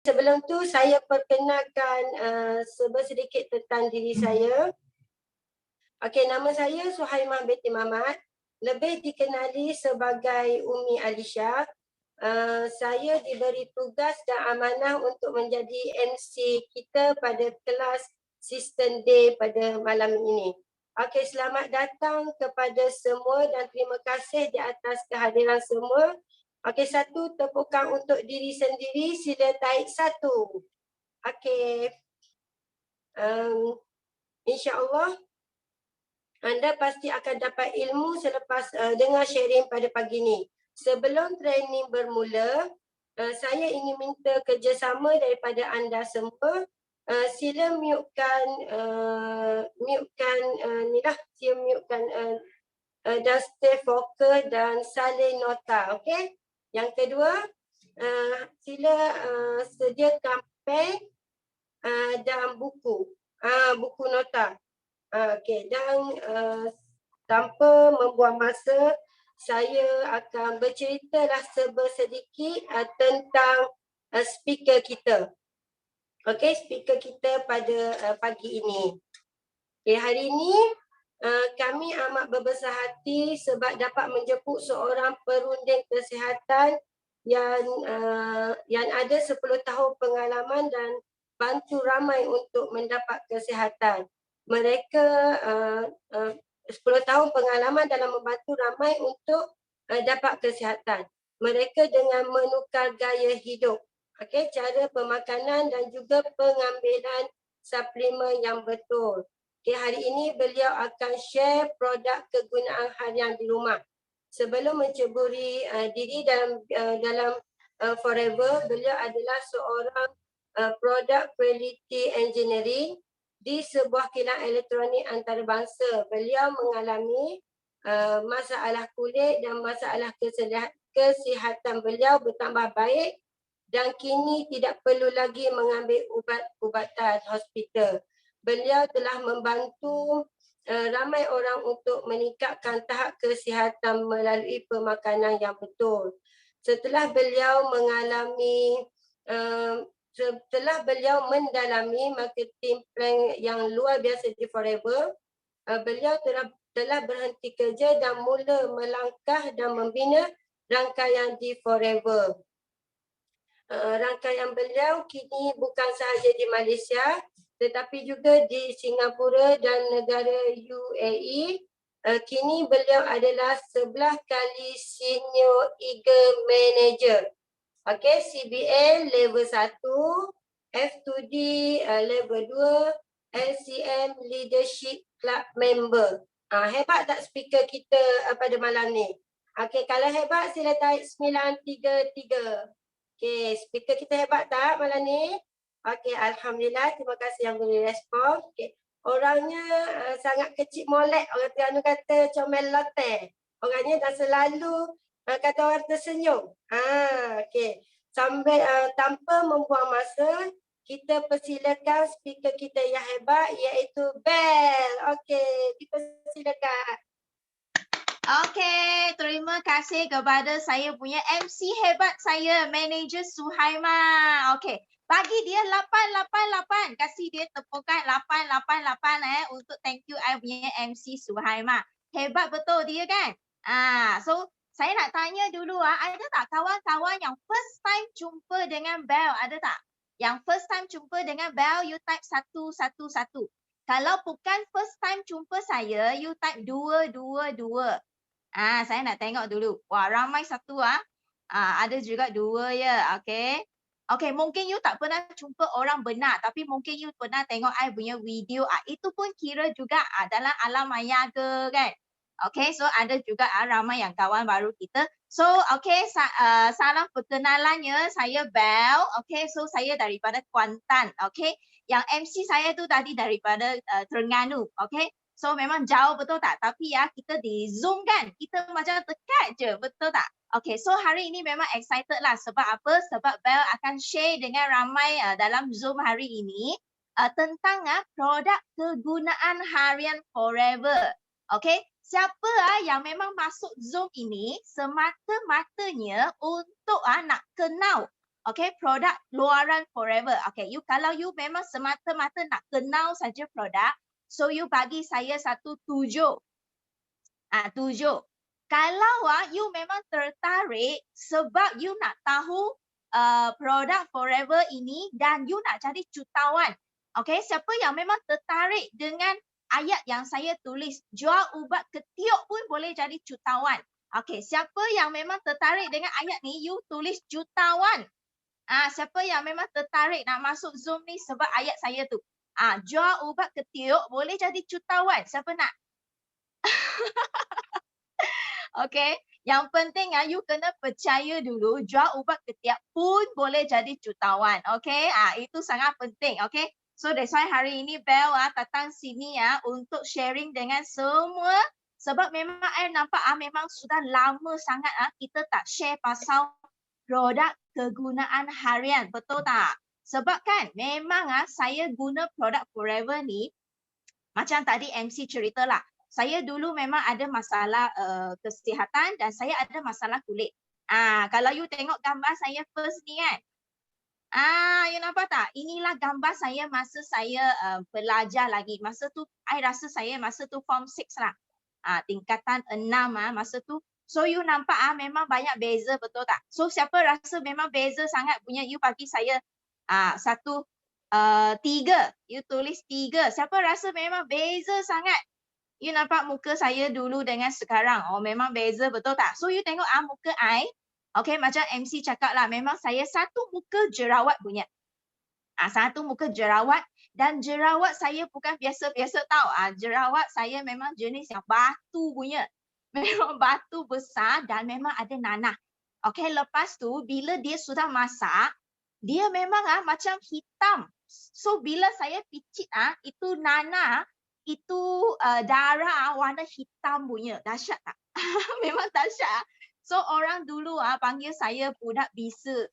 Sebelum tu saya perkenalkan sedikit tentang diri saya. Okey, nama saya Suhaimah binti Mamat, lebih dikenali sebagai Umi Alisha. Saya diberi tugas dan amanah untuk menjadi MC kita pada kelas Sistem Day pada malam ini. Okey, selamat datang kepada semua dan terima kasih di atas kehadiran semua. Okey, satu tepukan untuk diri sendiri, sila taik satu. Okey, insya-Allah anda pasti akan dapat ilmu selepas dengar sharing pada pagi ini. Sebelum training bermula, saya ingin minta kerjasama daripada anda semua. Sila dan stay fokus dan salin nota, okey? Yang kedua, sila sediakan pen dan buku nota. Okey, dan tanpa membuang masa, saya akan berceritalah sedikit tentang speaker kita. Okey, speaker kita pada pagi ini. Okay, hari ini kami amat berbesar hati sebab dapat menjemput seorang perunding kesihatan yang ada 10 tahun pengalaman dan bantu ramai untuk mendapat kesihatan. Mereka 10 tahun pengalaman dalam membantu ramai untuk dapat kesihatan. Mereka dengan menukar gaya hidup, cara pemakanan dan juga pengambilan suplemen yang betul. Hari ini beliau akan share produk kegunaan harian di rumah. Sebelum menceburi diri dalam Forever, beliau adalah seorang produk quality engineering di sebuah kilang elektronik antarabangsa. Beliau mengalami masalah kulit dan masalah kesihatan beliau bertambah baik dan kini tidak perlu lagi mengambil ubat-ubatan hospital. Beliau telah membantu ramai orang untuk meningkatkan tahap kesihatan melalui pemakanan yang betul. Setelah beliau mendalami marketing plan yang luar biasa di Forever, beliau telah berhenti kerja dan mula melangkah dan membina rangkaian di Forever. Rangkaian beliau kini bukan sahaja di Malaysia tetapi juga di Singapura dan negara UAE. Kini beliau adalah 11 kali senior Eagle Manager. Okey, CBA level 1, F2D level 2, LCM Leadership Club member. Hebat tak speaker kita pada malam ni? Okey, kalau hebat sila tarik 933. Okey, speaker kita hebat tak malam ni? Okey, Alhamdulillah. Terima kasih yang boleh respon. Okey, orangnya sangat kecil molek. Orang Terengganu kata comel lote. Orangnya dah selalu kata orang tersenyum. Okey. Sampai tanpa membuang masa, kita persilakan speaker kita yang hebat iaitu Bel. Okey, dipersilakan. Okey, terima kasih kepada saya punya MC hebat saya, Manager Suhaimah. Okey, bagi dia 888. Kasih dia tepukan 888 untuk thank you I punya MC Suhaimah. Hebat betul dia kan? So saya nak tanya dulu ada tak kawan-kawan yang first time jumpa dengan Bel? Ada tak? Yang first time jumpa dengan Bel, you type 111. Kalau bukan first time jumpa saya, you type 222. Saya nak tengok dulu. Wah, ramai satu ada juga 2 ya. Okey. Okey, mungkin you tak pernah jumpa orang benar tapi mungkin you pernah tengok I punya video. Itu pun kira juga dalam alam maya ke kan. Okey, so ada juga ramai yang kawan baru kita. So, okey, salam perkenalannya, saya Bel. Okey, so saya daripada Kuantan. Okey, yang MC saya tu tadi daripada Terengganu. Okey. So memang jauh betul tak? Tapi kita di Zoom kan? Kita macam dekat je, betul tak? Okay, so hari ini memang excited lah. Sebab apa? Sebab Bel akan share dengan ramai dalam Zoom hari ini tentang produk kegunaan harian Forever. Okay, siapa yang memang masuk Zoom ini semata-matanya untuk nak kenal Okay, produk luaran forever. Okay, kalau you memang semata-mata nak kenal saja produk, so you bagi saya satu 7. 7. Kalau you memang tertarik sebab you nak tahu produk forever ini dan you nak jadi jutawan. Okay, siapa yang memang tertarik dengan ayat yang saya tulis, jual ubat ketiak pun boleh jadi jutawan. Okay, siapa yang memang tertarik dengan ayat ni, you tulis jutawan. Siapa yang memang tertarik nak masuk Zoom ni sebab ayat saya tu. Jual ubat ketiak boleh jadi jutawan. Siapa nak? Okay. Yang penting you kena percaya dulu, jual ubat ketiak pun boleh jadi jutawan. Okay. Itu sangat penting. Okay. So that's why hari ini Bel datang sini untuk sharing dengan semua. Sebab memang nampak memang sudah lama sangat kita tak share pasal produk kegunaan harian, betul tak? Sebab kan memang saya guna produk forever ni, macam tadi MC ceritalah, saya dulu memang ada masalah kesihatan dan saya ada masalah kulit. Kalau you tengok gambar saya first ni kan, you nampak tak? Inilah gambar saya masa saya belajar lagi. Masa tu, I rasa saya masa tu form 6 lah. Tingkatan 6 masa tu. So you nampak memang banyak beza, betul tak? So siapa rasa memang beza sangat punya, you bagi saya 3. You tulis 3. Siapa rasa memang beza sangat? You nampak muka saya dulu dengan sekarang. Oh memang beza, betul tak? So you tengok muka I. Okay, macam MC cakap lah, memang saya satu muka jerawat punya. Satu muka jerawat dan jerawat saya bukan biasa-biasa tau. Jerawat saya memang jenis yang batu punya. Memang batu besar dan memang ada nanah. Okay, lepas tu bila dia sudah masak, dia memang macam hitam. So bila saya picit itu nanah, itu darah warna hitam punya. Dahsyat tak? Memang dahsyat. So orang dulu panggil saya budak bisa.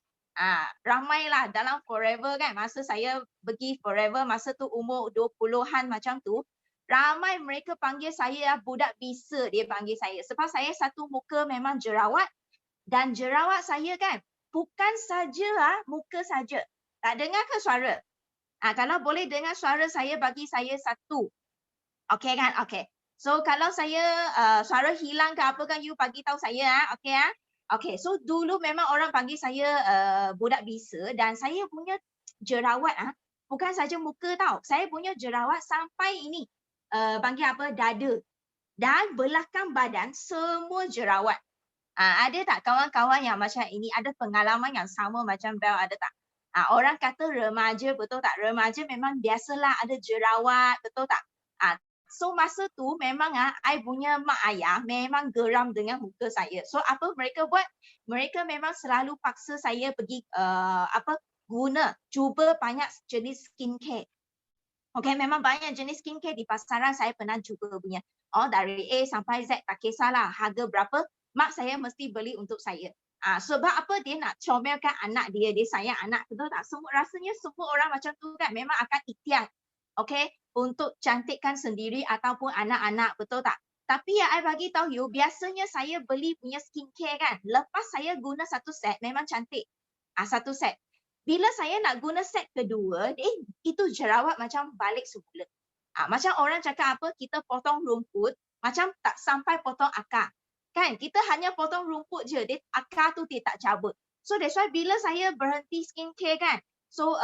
Ramailah dalam forever kan. Masa saya pergi forever, masa tu umur 20-an macam tu. Ramai mereka panggil saya budak bisa, dia panggil saya. Sebab saya satu muka memang jerawat. Dan jerawat saya kan, bukan saja muka saja. Tak dengar ke suara? Kalau boleh dengar suara saya, bagi saya 1. Okay kan? Okay. So kalau saya suara hilang ke apa kan, you bagi tahu saya. Okay Okay, so dulu memang orang panggil saya budak bisa dan saya punya jerawat bukan saja muka tau. Saya punya jerawat sampai ini panggil apa, dada. Dan belakang badan semua jerawat. Ada tak kawan-kawan yang macam ini, ada pengalaman yang sama macam Bel, ada tak? Orang kata remaja, betul tak? Remaja memang biasalah ada jerawat, betul tak? So masa tu memang I punya mak ayah memang geram dengan muka saya. So apa mereka buat? Mereka memang selalu paksa saya pergi cuba banyak jenis skincare. Okay, memang banyak jenis skincare di pasaran saya pernah cuba punya. Dari A sampai Z, tak kisahlah harga berapa, mak saya mesti beli untuk saya. Sebab apa? Dia nak comelkan anak dia sayang anak, betul tak? Rasanya semua orang macam tu kan, memang akan ikhtiar. Okay, untuk cantikkan sendiri ataupun anak-anak, betul tak? Tapi I bagi tahu you, biasanya saya beli punya skincare kan, lepas saya guna satu set, memang cantik. Satu set. Bila saya nak guna set kedua, itu jerawat macam balik semula. Macam orang cakap apa, kita potong rumput, macam tak sampai potong akar. Kan, kita hanya potong rumput je, akar tu dia tak cabut. So that's why bila saya berhenti skincare kan, so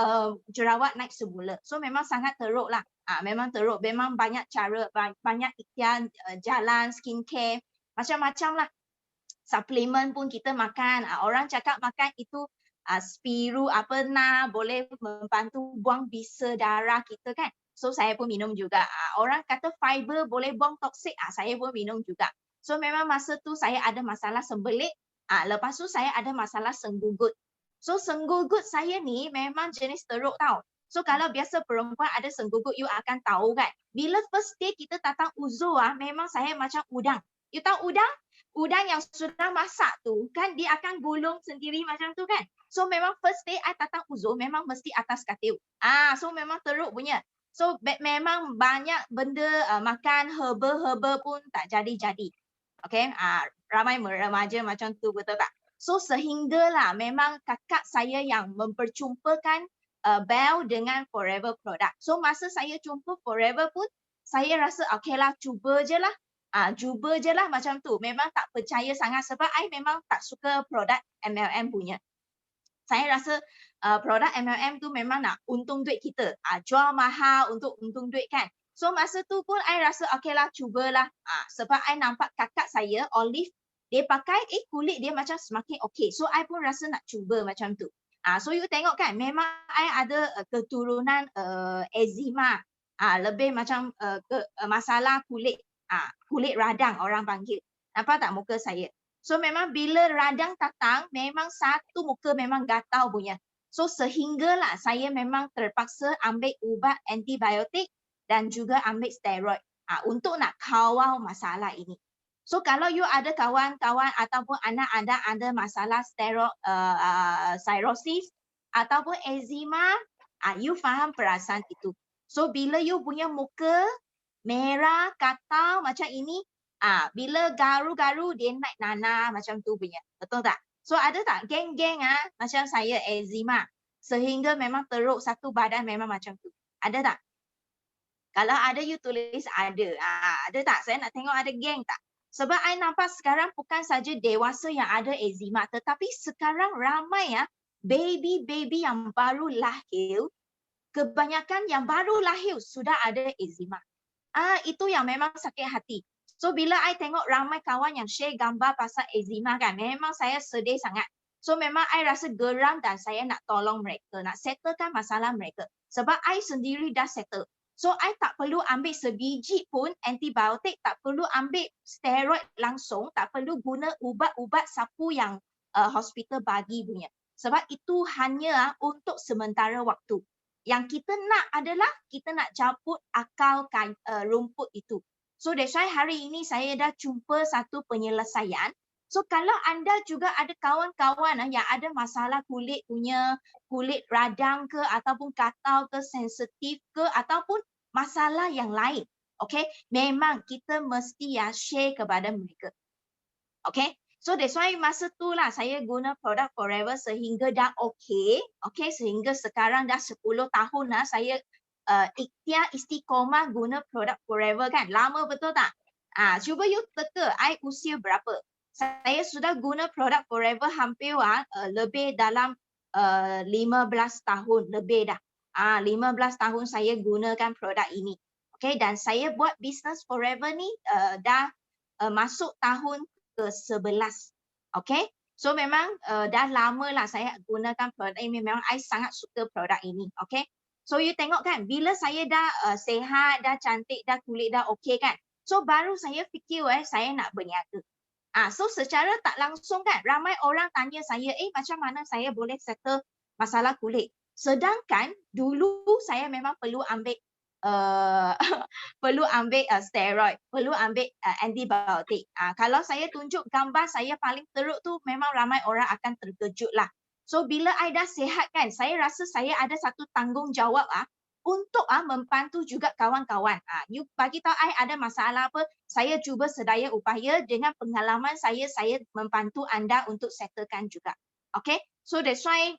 jerawat naik semula. So memang sangat teruk lah. Memang teruk. Memang banyak cara, banyak ikhtiar jalan skincare. Macam-macam lah. Suplemen pun kita makan. Orang cakap makan itu spiru boleh membantu buang bisa darah kita kan. So saya pun minum juga. Orang kata fiber boleh buang toksik. Saya pun minum juga. So memang masa tu saya ada masalah sembelit. Lepas tu saya ada masalah senggugut. So senggugut saya ni memang jenis teruk tau. So kalau biasa perempuan ada senggugut, you akan tahu kan. Bila first day kita datang uzur, memang saya macam udang. You tahu udang? Udang yang sudah masak tu kan, dia akan gulung sendiri macam tu kan. So memang first day I datang uzur, memang mesti atas katil. So memang teruk punya. So memang banyak benda makan herba pun tak jadi-jadi. Okay, ramai remaja macam tu, betul tak? So sehinggalah memang kakak saya yang memperjumpakan Belle dengan Forever Product. So masa saya jumpa Forever pun saya rasa okey lah, cuba je lah. Cuba je lah macam tu. Memang tak percaya sangat sebab I memang tak suka produk MLM punya. Saya rasa produk MLM tu memang nak untung duit kita. Jual mahal untuk untung duit kan. So masa tu pun I rasa okey lah, cubalah. Sebab I nampak kakak saya, Olive, dia pakai kulit dia macam semakin okey. So I pun rasa nak cuba macam tu. So you tengok kan, memang I ada keturunan eczema. Lebih macam masalah kulit. Kulit radang orang panggil. Nampak tak muka saya? So memang bila radang datang, memang satu muka memang gatal punya. So sehinggalah saya memang terpaksa ambil ubat antibiotik dan juga ambil steroid untuk nak kawal masalah ini. So kalau you ada kawan-kawan ataupun anak anda ada masalah cirrhosis ataupun eczema, you faham perasaan itu. So bila you punya muka merah, gatal macam ini, bila garu-garu dia naik nanah macam tu punya. Betul tak? So ada tak geng-geng macam saya eczema sehingga memang teruk satu badan memang macam tu. Ada tak? Kalau ada you tulis ada. Ada tak? Saya nak tengok ada geng tak? Sebab I nampak sekarang bukan saja dewasa yang ada eczema, tetapi sekarang ramai baby-baby yang baru lahir, kebanyakan yang baru lahir sudah ada eczema. Itu yang memang sakit hati. So bila I tengok ramai kawan yang share gambar pasal eczema kan, memang saya sedih sangat. So memang I rasa geram dan saya nak tolong mereka, nak settlekan masalah mereka. Sebab I sendiri dah settle. So I tak perlu ambil sebiji pun antibiotik, tak perlu ambil steroid langsung, tak perlu guna ubat-ubat sapu yang hospital bagi punya. Sebab itu hanya untuk sementara waktu. Yang kita nak adalah kita nak cabut akal rumput itu. So that's why hari ini saya dah jumpa satu penyelesaian. So kalau anda juga ada kawan-kawan yang ada masalah kulit punya, kulit radang ke ataupun gatal ke, sensitif ke ataupun masalah yang lain. Okay, memang kita mesti share kepada mereka. Okay. So that's why masa tu lah saya guna produk Forever sehingga dah okay, sehingga sekarang dah 10 tahun lah saya ikhtiar istiqomah guna produk Forever kan. Lama betul tak? Cuba you teka, I usia berapa? Saya sudah guna produk Forever hampir lebih dalam 15 tahun lebih dah. 15 tahun saya gunakan produk ini. Okay, dan saya buat bisnes Forever ni dah masuk tahun ke-11. Okay. So memang dah lama lah saya gunakan produk ini. Memang I sangat suka produk ini. Okay. So you tengok kan, bila saya dah sihat, dah cantik, dah kulit dah okay kan. So baru saya fikir saya nak berniaga. So secara tak langsung kan, ramai orang tanya saya, macam mana saya boleh settle masalah kulit. Sedangkan dulu saya memang perlu ambil steroid, perlu ambil antibiotik. Kalau saya tunjuk gambar saya paling teruk tu, memang ramai orang akan terkejut lah. So bila I dah sihat kan, saya rasa saya ada satu tanggungjawab untuk membantu juga kawan-kawan. You bagi tahu I ada masalah apa, saya cuba sedaya upaya dengan pengalaman saya membantu anda untuk settlekan juga. Okay, so that's why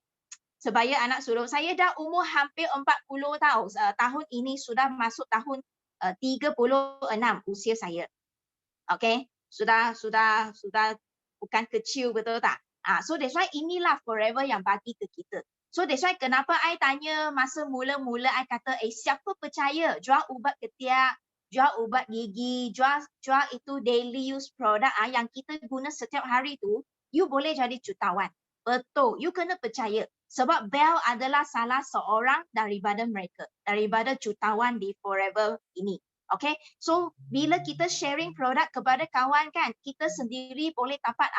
sebaya anak sulung saya dah umur hampir 40 tahun. Tahun ini sudah masuk tahun 36 usia saya. Okay, sudah bukan kecil betul tak? So that's why inilah Forever yang bagi ke kita. So that's why kenapa I tanya masa mula-mula I kata siapa percaya jual ubat ketiak, jual ubat gigi, jual itu daily use produk yang kita guna setiap hari tu, you boleh jadi jutawan. Betul, you kena percaya. Sebab Belle adalah salah seorang daripada mereka, daripada jutawan di Forever ini. Okay, so bila kita sharing produk kepada kawan kan, kita sendiri boleh dapat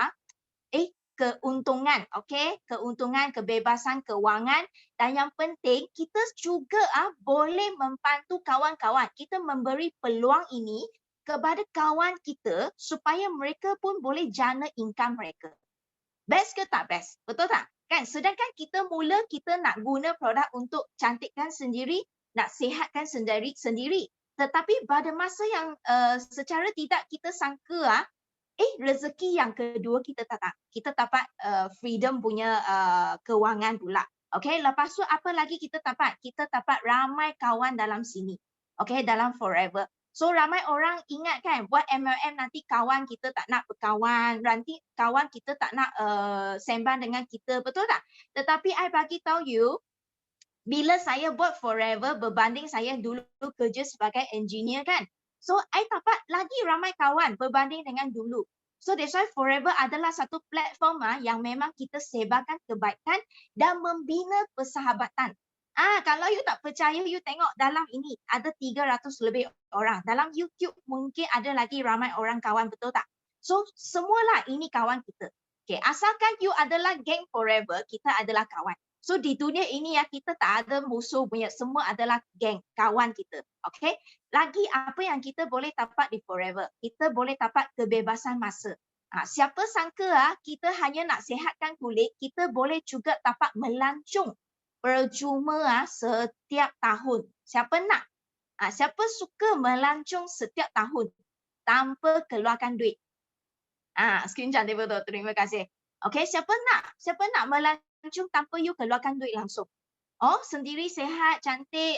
keuntungan, okay, keuntungan, kebebasan kewangan, dan yang penting kita juga boleh membantu kawan-kawan. Kita memberi peluang ini kepada kawan kita supaya mereka pun boleh jana income mereka. Best ke tak best? Betul tak? Kan, sedangkan kita mula kita nak guna produk untuk cantikkan sendiri, nak sihatkan sendiri. Tetapi pada masa yang secara tidak kita sangka rezeki yang kedua kita dapat freedom punya kewangan pula. Okay, lepas tu apa lagi kita dapat? Kita dapat ramai kawan dalam sini. Okay, dalam Forever. So ramai orang ingat kan, buat MLM nanti kawan kita tak nak berkawan, nanti kawan kita tak nak sembang dengan kita, betul tak? Tetapi I bagi tahu you, bila saya buat Forever berbanding saya dulu kerja sebagai engineer kan. So I dapat lagi ramai kawan berbanding dengan dulu. So that's why Forever adalah satu platform yang memang kita sebarkan kebaikan dan membina persahabatan. Kalau you tak percaya, you tengok dalam ini ada 300 lebih orang. Dalam YouTube mungkin ada lagi ramai orang kawan, betul tak? So semualah ini kawan kita. Okay, asalkan you adalah geng Forever, kita adalah kawan. So di dunia ini kita tak ada musuh punya, semua adalah geng, kawan kita. Okay? Lagi apa yang kita boleh dapat di Forever? Kita boleh dapat kebebasan masa. Siapa sangka kita hanya nak sihatkan kulit, kita boleh juga dapat melancong percuma setiap tahun. Siapa nak? Siapa suka melancong setiap tahun tanpa keluarkan duit? Screen cantik betul. Terima kasih. Okay, siapa nak? Siapa nak melancong tanpa you keluarkan duit langsung? Sendiri sihat, cantik.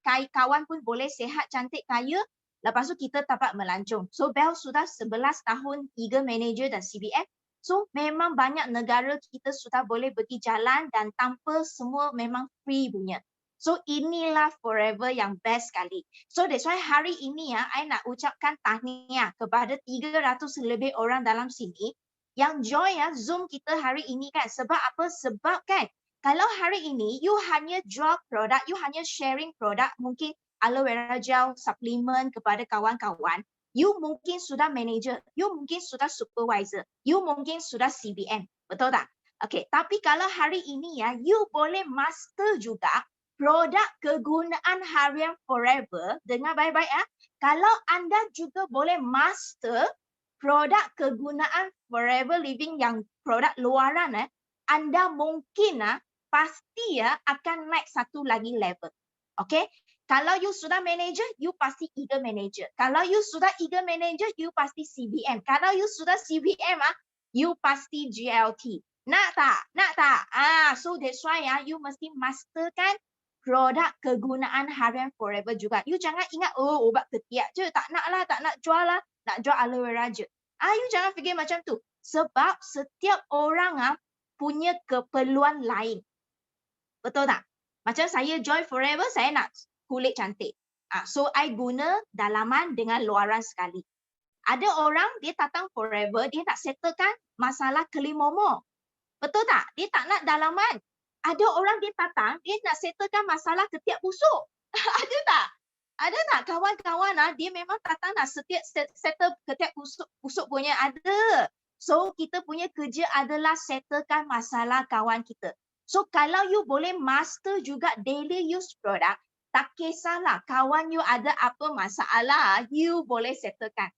Kawan pun boleh sihat, cantik, kaya. Lepas tu kita dapat melancong. So Bel sudah 11 tahun Eagle Manager dan CBM. So memang banyak negara kita sudah boleh pergi jalan dan tanpa semua memang free punya. So inilah Forever yang best sekali. So that's why hari ini I nak ucapkan tahniah kepada 300 lebih orang dalam sini yang join Zoom kita hari ini kan. Sebab apa? Sebab kan kalau hari ini you hanya jual produk, you hanya sharing produk, mungkin aloe vera gel, suplemen kepada kawan-kawan, you mungkin sudah manager, you mungkin sudah supervisor, you mungkin sudah CBM. Betul tak? Okay, tapi kalau hari ini you boleh master juga produk kegunaan harian Forever. Dengar baik-baik Kalau anda juga boleh master produk kegunaan Forever Living yang produk luaran, anda mungkin pasti akan naik satu lagi level. Okay? Kalau you sudah manager, you pasti Eagle Manager. Kalau you sudah Eagle Manager, you pasti CBM. Kalau you sudah CBM, you pasti GLT. Nak tak? Nak tak? So that's why you mesti masterkan produk kegunaan harian Forever juga. You jangan ingat, ubat ketiak je. Tak nak lah, tak nak jual lah. Nak jual aloe vera je. You jangan fikir macam tu. Sebab setiap orang punya keperluan lain. Betul tak? Macam saya join Forever, saya nak kulit cantik. So I guna dalaman dengan luaran sekali. Ada orang dia datang Forever, dia nak settlekan masalah kelimomo. Betul tak? Dia tak nak dalaman. Ada orang dia datang, dia nak settlekan masalah ketiak busuk. Ada tak? Ada tak kawan-kawan dia memang datang nak settle ketiak busuk punya? Ada. So kita punya kerja adalah settlekan masalah kawan kita. So kalau you boleh master juga daily use product, tak kisahlah kawan you ada apa masalah, you boleh settlekan.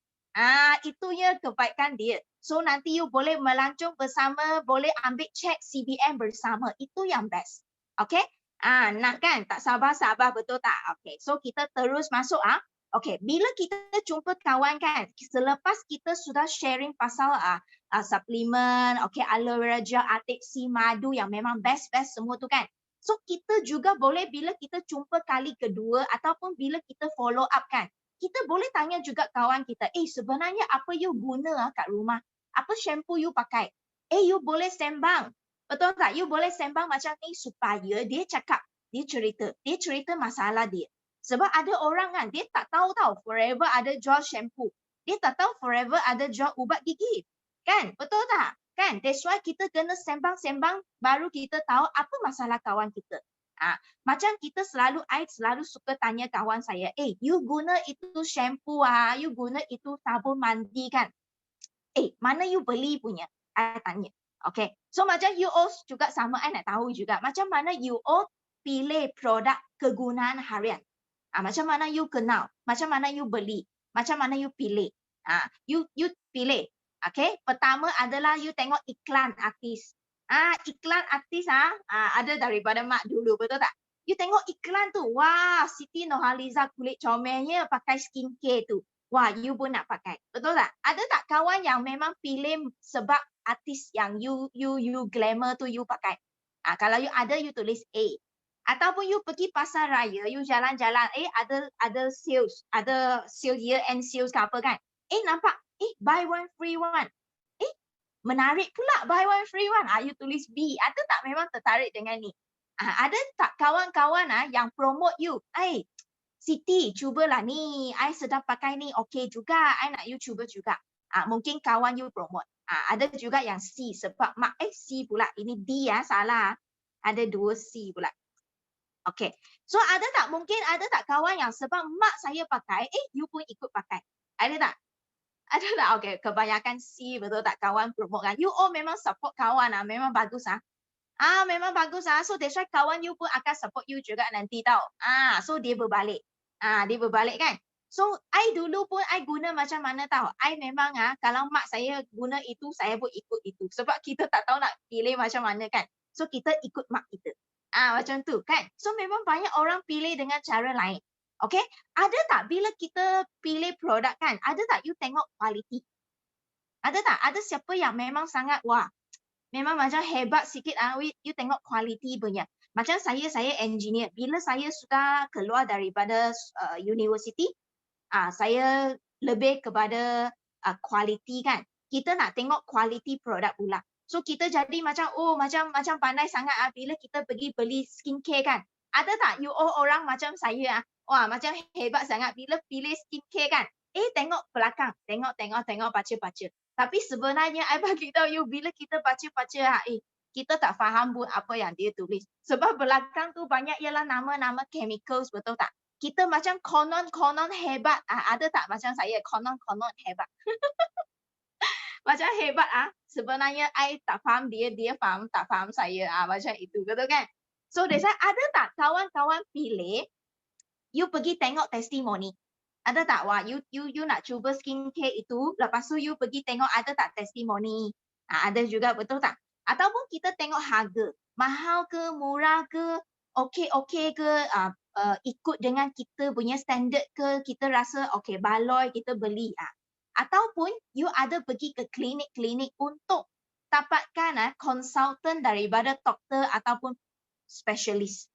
Itunya kebaikan dia. So nanti you boleh melancong bersama, boleh ambil cek CBM bersama. Itu yang best. Okay? Nak kan? Tak sabar-sabar, betul tak? Okay. So kita terus masuk. Okay. Bila kita jumpa kawan kan, selepas kita sudah sharing pasal suplemen, okay, aloe vera gel, Arctic Sea, madu yang memang best-best semua tu kan. So kita juga boleh bila kita jumpa kali kedua ataupun bila kita follow up kan, kita boleh tanya juga kawan kita, sebenarnya apa you guna kat rumah? Apa shampoo you pakai? You boleh sembang. Betul tak? You boleh sembang macam ni supaya dia cakap, dia cerita masalah dia. Sebab ada orang kan, dia tak tahu Forever ada jual shampoo. Dia tak tahu Forever ada jual ubat gigi. Kan? Betul tak? Kan? That's why kita kena sembang-sembang baru kita tahu apa masalah kawan kita. Macam kita I selalu suka tanya kawan saya, you guna itu shampoo you guna itu sabun mandi kan? Mana you beli punya? I tanya. Okay. So macam you all juga sama, I nak tahu juga. Macam mana you all pilih produk kegunaan harian? Macam mana you kenal? Macam mana you beli? Macam mana you pilih? You pilih. Okay. Pertama adalah you tengok iklan artis. Iklan artis ada daripada mak dulu, betul tak? You tengok iklan tu, wah, Siti Nurhaliza kulit comelnya pakai skincare tu. wah, you pun nak pakai. Betul tak? Ada tak kawan yang memang pilih sebab artis yang you glamour tu you pakai? Kalau you ada, you tulis A. Ataupun you pergi pasar raya, you jalan-jalan, ada sales, year end sales ke apa kan? Nampak, buy one free one. Menarik pula buy one free one. You tulis B. Ada tak memang tertarik dengan ni? Ada tak kawan-kawan yang promote you? Siti, cubalah ni. I sedang pakai ni. Okey juga. I nak you cuba juga. Mungkin kawan you promote. Ada juga yang C sebab mak. C pula. Ini D salah. Ada 2 C pula. Okey. So ada tak kawan yang sebab mak saya pakai, you pun ikut pakai. Ada tak? Ada tak? Okey, kebanyakan C, betul tak kawan promote kan? You memang support kawan memang bagus memang bagus So that's why kawan you pun akan support you juga nanti tau. So dia berbalik. Dia berbalik kan? So I dulu pun I guna macam mana tau? I memang kalau mak saya guna itu, saya pun ikut itu. Sebab kita tak tahu nak pilih macam mana kan? So kita ikut mak kita. Macam tu kan? So memang banyak orang pilih dengan cara lain. Okay, ada tak bila kita pilih produk kan, ada tak you tengok kualiti? Ada tak? Ada siapa yang memang sangat, wah, memang macam hebat sikit, you tengok kualiti punya. Macam saya engineer. Bila saya sudah keluar daripada university, saya lebih kepada kualiti kan. Kita nak tengok kualiti produk pula. So kita jadi macam, macam pandai sangat bila kita pergi beli skincare kan. Ada tak you orang macam saya wah, macam hebat sangat bila pilih skincare kan. Tengok belakang. Tengok baca-baca. Tapi sebenarnya, I bagi tahu you, bila kita baca-baca, kita tak faham pun apa yang dia tulis. Sebab belakang tu banyak ialah nama-nama chemicals, betul tak? Kita macam konon hebat. Ada tak macam saya, konon hebat? Macam hebat sebenarnya I tak faham dia faham, tak faham saya. Macam itu, betul kan? So, that's why ada tak kawan-kawan pilih you pergi tengok testimoni. Ada tak? Wah, you nak cuba skincare itu, lepas tu you pergi tengok ada tak testimoni. Ada juga, betul tak? Ataupun kita tengok harga. Mahal ke, murah ke, okey ke, ikut dengan kita punya standard ke, kita rasa okey, baloi kita beli. Ataupun you ada pergi ke klinik-klinik untuk dapatkan konsultan daripada doktor ataupun spesialis.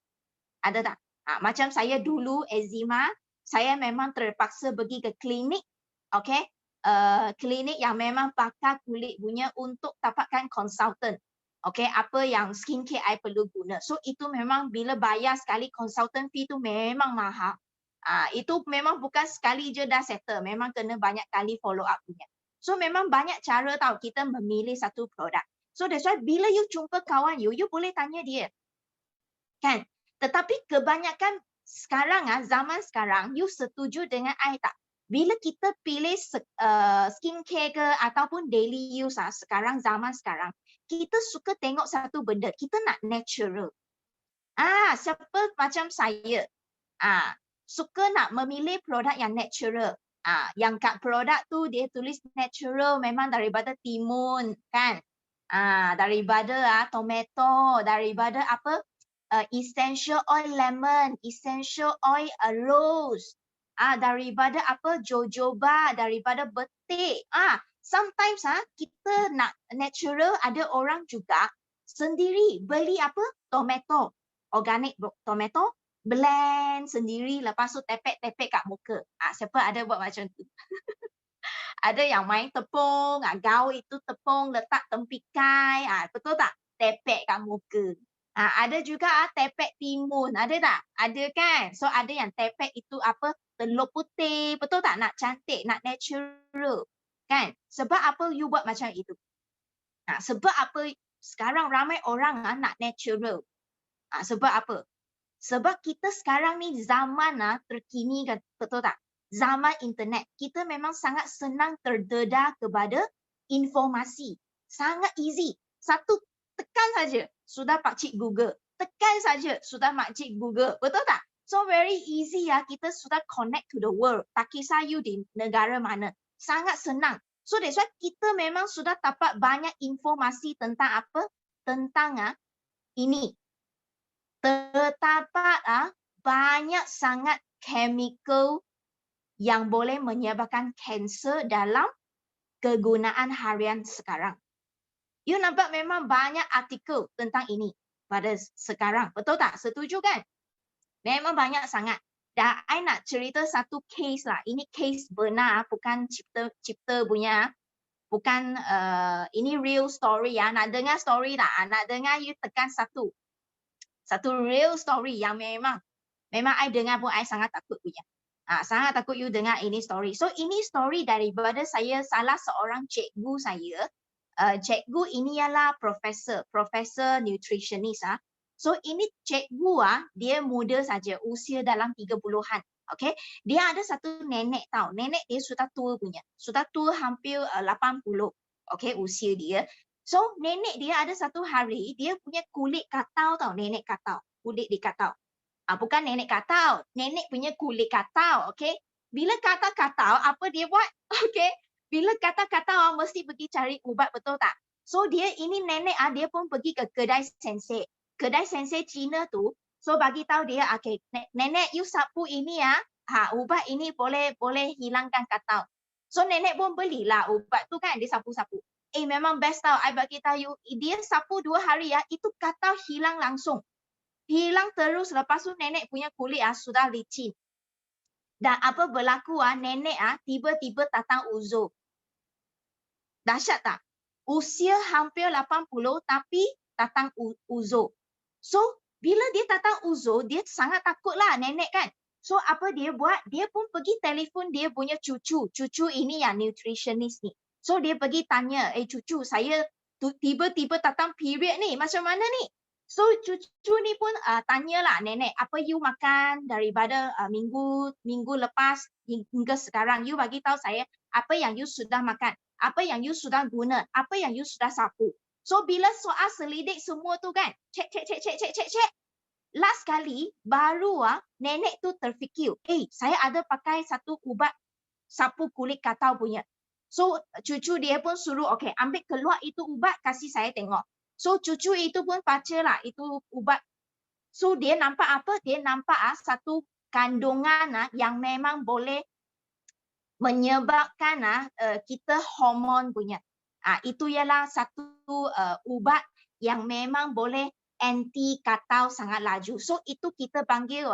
Ada tak? Macam saya dulu eczema, saya memang terpaksa pergi ke klinik, klinik yang memang pakar kulit punya untuk dapatkan konsultan. Apa yang skincare I perlu guna. So itu memang bila bayar sekali konsultan fee tu memang mahal. Itu memang bukan sekali je dah settle, memang kena banyak kali follow up punya. So memang banyak cara tau kita memilih satu produk. So that's why bila you jumpa kawan you boleh tanya dia. Kan? Tetapi kebanyakan sekarang, zaman sekarang, you setuju dengan I tak? Bila kita pilih skincare ke ataupun daily use sekarang, zaman sekarang, kita suka tengok satu benda, kita nak natural. Siapa macam saya, suka nak memilih produk yang natural. Yang kat produk tu dia tulis natural memang daripada timun, kan? Daripada tomato, daripada apa? Essential oil lemon, essential oil rose, daripada apa jojoba, daripada betik. Sometimes kita nak natural, ada orang juga sendiri beli apa tomato, organic tomato, blend sendiri, lepas tu tepek-tepek kat muka. Siapa ada buat macam tu? Ada yang main tepung, gaul itu tepung letak tempikai, betul tak? Tepek kat muka. Ada juga tepek timun, ada tak? Ada kan? So ada yang tepek itu apa? Telur putih, betul tak? Nak cantik, nak natural. Kan? Sebab apa you buat macam itu? Sebab apa sekarang ramai orang nak natural? Sebab apa? Sebab kita sekarang ni zaman terkini kan, betul tak? Zaman internet, kita memang sangat senang terdedah kepada informasi. Sangat easy. Satu tekan saja, sudah pakcik Google. Tekan saja, sudah makcik Google. Betul tak? So very easy kita sudah connect to the world. Tak kisah you di negara mana. Sangat senang. So that's why kita memang sudah dapat banyak informasi tentang apa? Tentang ini. Terdapat banyak sangat chemical yang boleh menyebabkan kanser dalam kegunaan harian sekarang. You nampak memang banyak artikel tentang ini pada sekarang. Betul tak? Setuju kan? Memang banyak sangat. Dan I nak cerita satu case lah. Ini case benar, bukan cipta punya. Bukan ini real story ya. Nak dengar story tak? Nak dengar you tekan satu. Satu real story yang memang I dengar pun I sangat takut punya. Sangat takut you dengar ini story. So ini story daripada saya salah seorang cikgu saya. Cikgu ini ialah profesor nutritionist. So ini cikgu dia muda saja, usia dalam 30-an. Okay, dia ada satu nenek tahu. Nenek dia sudah tua punya. Sudah tua hampir 80. Okay, usia dia. So nenek dia ada satu hari dia punya kulit katau tahu, nenek katau. Kulit dikatau. Bukan nenek katau. Nenek punya kulit katau. Okay. Bila katau, apa dia buat? Okay. Bila katau, mesti pergi cari ubat, betul tak? So dia ini nenek dia pun pergi ke kedai sensei. Kedai sensei Cina tu. So bagi tahu dia, okay, nenek you sapu ini ubat ini boleh hilangkan katau. So nenek pun belilah ubat tu kan, dia sapu-sapu. Memang best tau. I bagi tahu you, dia sapu 2 hari itu katau hilang langsung. Hilang terus, lepas tu nenek punya kulit sudah licin. Dan apa berlaku nenek tiba-tiba datang uzur. Dahsyat tak? Usia hampir 80 tapi datang uzur. So bila dia datang uzur, dia sangat takutlah nenek kan. So apa dia buat? Dia pun pergi telefon dia punya cucu. Cucu ini yang nutritionist ni. So dia pergi tanya, cucu saya tiba-tiba datang period ni, macam mana ni? So cucu ni pun tanyalah nenek, apa you makan daripada minggu lepas hingga sekarang. You bagi tahu saya apa yang you sudah makan, apa yang you sudah guna, apa yang you sudah sapu. So bila soal selidik semua tu kan, cek. Last kali baru nenek tu terfikir, saya ada pakai satu ubat sapu kulit katau punya. So cucu dia pun suruh, okay, ambil keluar itu ubat, kasih saya tengok. So cucu itu pun bacalah itu ubat. So dia nampak apa? Dia nampak satu kandungan yang memang boleh menyebabkan kita hormon punya. Itu ialah satu ubat yang memang boleh anti katau sangat laju. So itu kita panggil